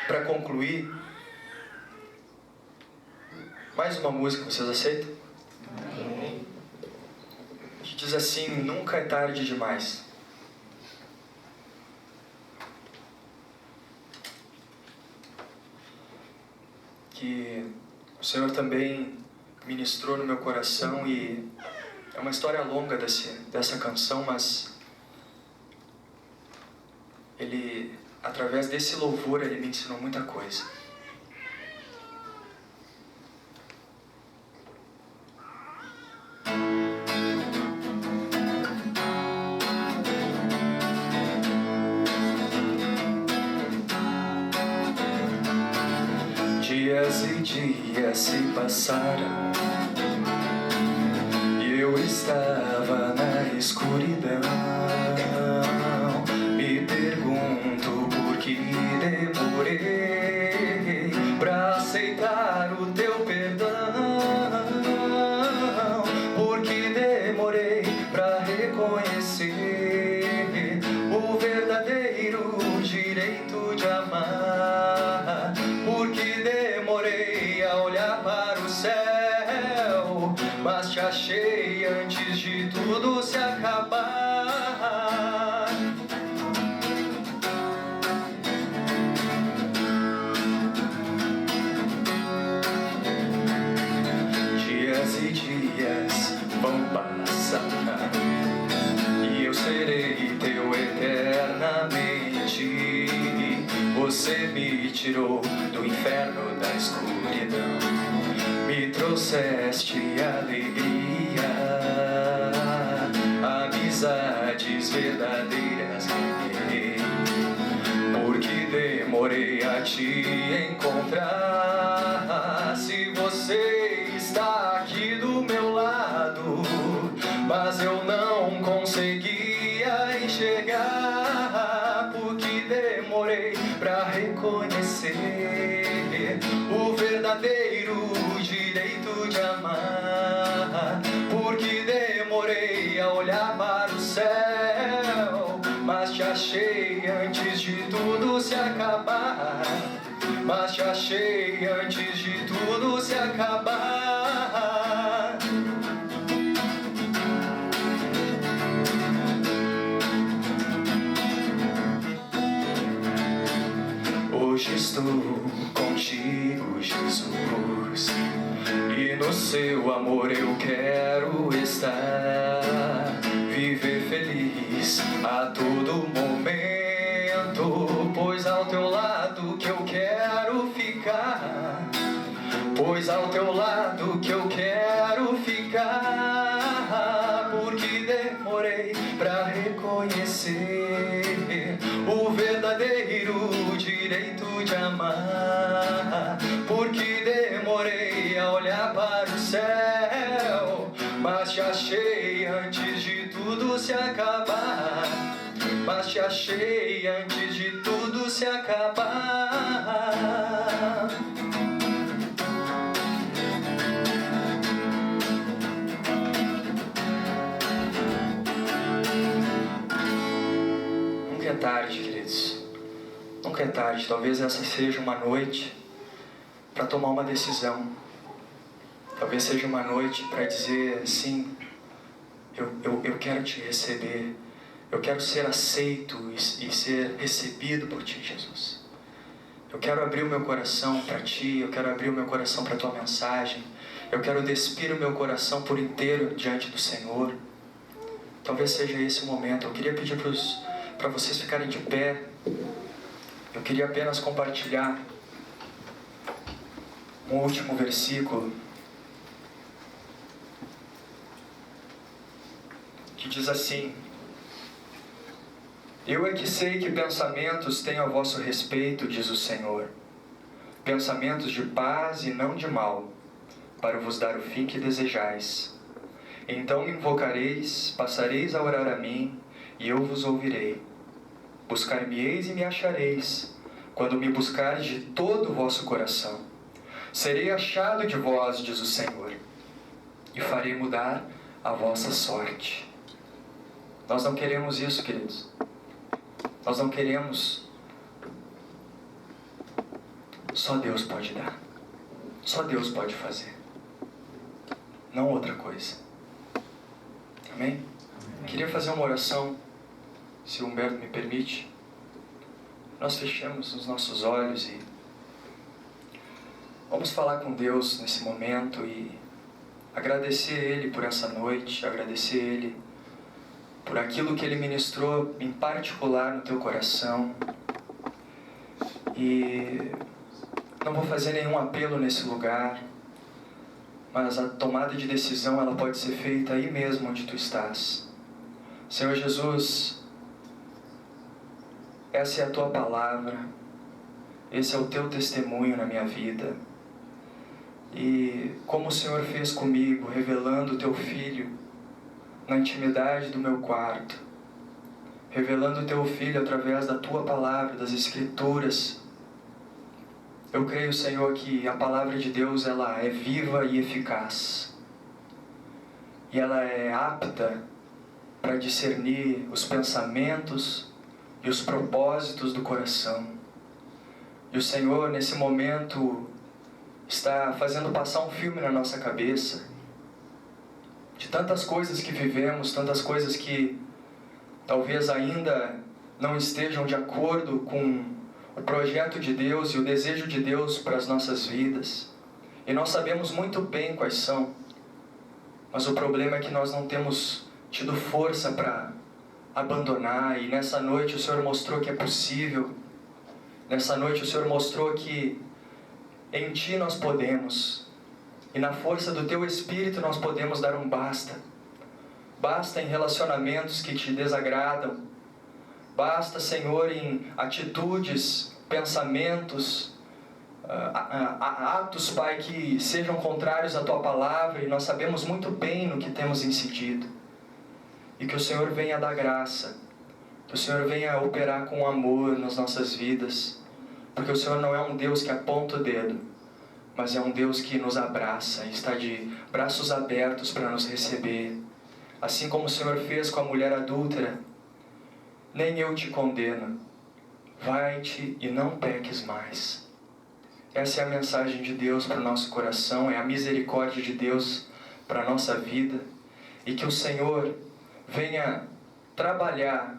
para concluir, mais uma música, vocês aceitam? Amém. Que diz assim, nunca é tarde demais. Que o Senhor também ministrou no meu coração e é uma história longa dessa canção, mas ele, através desse louvor, ele me ensinou muita coisa. Dias e dias se passaram e eu estava na escuridão. Me pergunto por que demorei pra aceitar o teu perdão. Por que demorei pra reconhecer o verdadeiro direito de amar. Por que demorei a olhar para o céu, mas te achei antes de tudo se acabar. Dias e dias vão passar e eu serei teu eternamente. Você me tirou do inferno da escuridão, me trouxeste alegria, amizades verdadeiras demorei a te encontrar. Se você está aqui do meu lado, mas eu não conseguia enxergar, porque demorei pra reconhecer o verdadeiro direito de amar, porque demorei a olhar para o céu, mas te achei antes de tudo se acabar, mas te achei antes de tudo se acabar. Hoje estou contigo, Jesus, e no seu amor eu quero estar, viver feliz a todo momento, pois ao teu lado que eu quero ficar, pois ao teu lado que eu quero ficar, porque demorei pra reconhecer o verdadeiro direito de amar, porque demorei a olhar para o céu, mas te achei antes de tudo se acabar, mas te achei antes de tudo se acabar. Nunca é tarde, queridos. Nunca é tarde. Talvez essa seja uma noite para tomar uma decisão. Talvez seja uma noite para dizer sim, eu quero te receber. Eu quero ser aceito e ser recebido por ti, Jesus. Eu quero abrir o meu coração para ti. Eu quero abrir o meu coração para a tua mensagem. Eu quero despir o meu coração por inteiro diante do Senhor. Talvez seja esse o momento. Eu queria pedir para vocês ficarem de pé. Eu queria apenas compartilhar um último versículo que diz assim: eu é que sei que pensamentos tenho a vosso respeito, diz o Senhor, pensamentos de paz e não de mal, para vos dar o fim que desejais. Então me invocareis, passareis a orar a mim, e eu vos ouvirei. Buscar-me-eis e me achareis, quando me buscardes de todo o vosso coração. Serei achado de vós, diz o Senhor, e farei mudar a vossa sorte. Nós não queremos isso, queridos. Nós não queremos. Só Deus pode dar. Só Deus pode fazer. Não outra coisa. Amém? Queria fazer uma oração, se o Humberto me permite. Nós fechamos os nossos olhos e vamos falar com Deus nesse momento e agradecer Ele por essa noite, agradecer Ele por aquilo que Ele ministrou em particular no teu coração. E não vou fazer nenhum apelo nesse lugar, mas a tomada de decisão ela pode ser feita aí mesmo onde tu estás. Senhor Jesus, essa é a tua palavra, esse é o teu testemunho na minha vida. E como o Senhor fez comigo, revelando o teu Filho na intimidade do meu quarto, revelando o teu Filho através da tua palavra, das Escrituras, eu creio, Senhor, que a palavra de Deus ela é viva e eficaz, e ela é apta para discernir os pensamentos e os propósitos do coração. E o Senhor, nesse momento, está fazendo passar um filme na nossa cabeça de tantas coisas que vivemos, tantas coisas que talvez ainda não estejam de acordo com o projeto de Deus e o desejo de Deus para as nossas vidas. E nós sabemos muito bem quais são, mas o problema é que nós não temos tido força para abandonar. E nessa noite o Senhor mostrou que é possível. Nessa noite o Senhor mostrou que em Ti nós podemos, e na força do Teu Espírito nós podemos dar um basta. Basta em relacionamentos que Te desagradam. Basta, Senhor, em atitudes pensamentos, atos, Pai, que sejam contrários à Tua palavra, e nós sabemos muito bem no que temos incidido. E que o Senhor venha dar graça, que o Senhor venha operar com amor nas nossas vidas, porque o Senhor não é um Deus que aponta o dedo, mas é um Deus que nos abraça e está de braços abertos para nos receber. Assim como o Senhor fez com a mulher adúltera, nem eu te condeno, vai-te e não peques mais. Essa é a mensagem de Deus para o nosso coração, é a misericórdia de Deus para a nossa vida, e que o Senhor venha trabalhar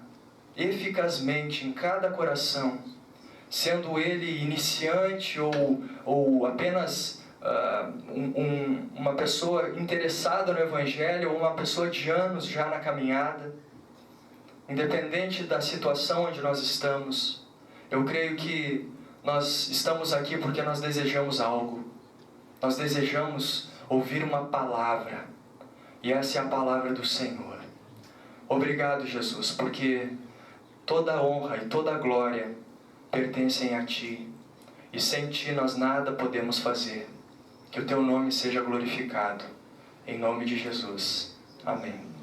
eficazmente em cada coração, sendo ele iniciante ou apenas uma pessoa interessada no Evangelho, ou uma pessoa de anos já na caminhada. Independente da situação onde nós estamos, eu creio que nós estamos aqui porque nós desejamos algo. Nós desejamos ouvir uma palavra, e essa é a palavra do Senhor. Obrigado, Jesus, porque toda a honra e toda a glória pertencem a Ti, e sem Ti nós nada podemos fazer. Que o Teu nome seja glorificado, em nome de Jesus. Amém.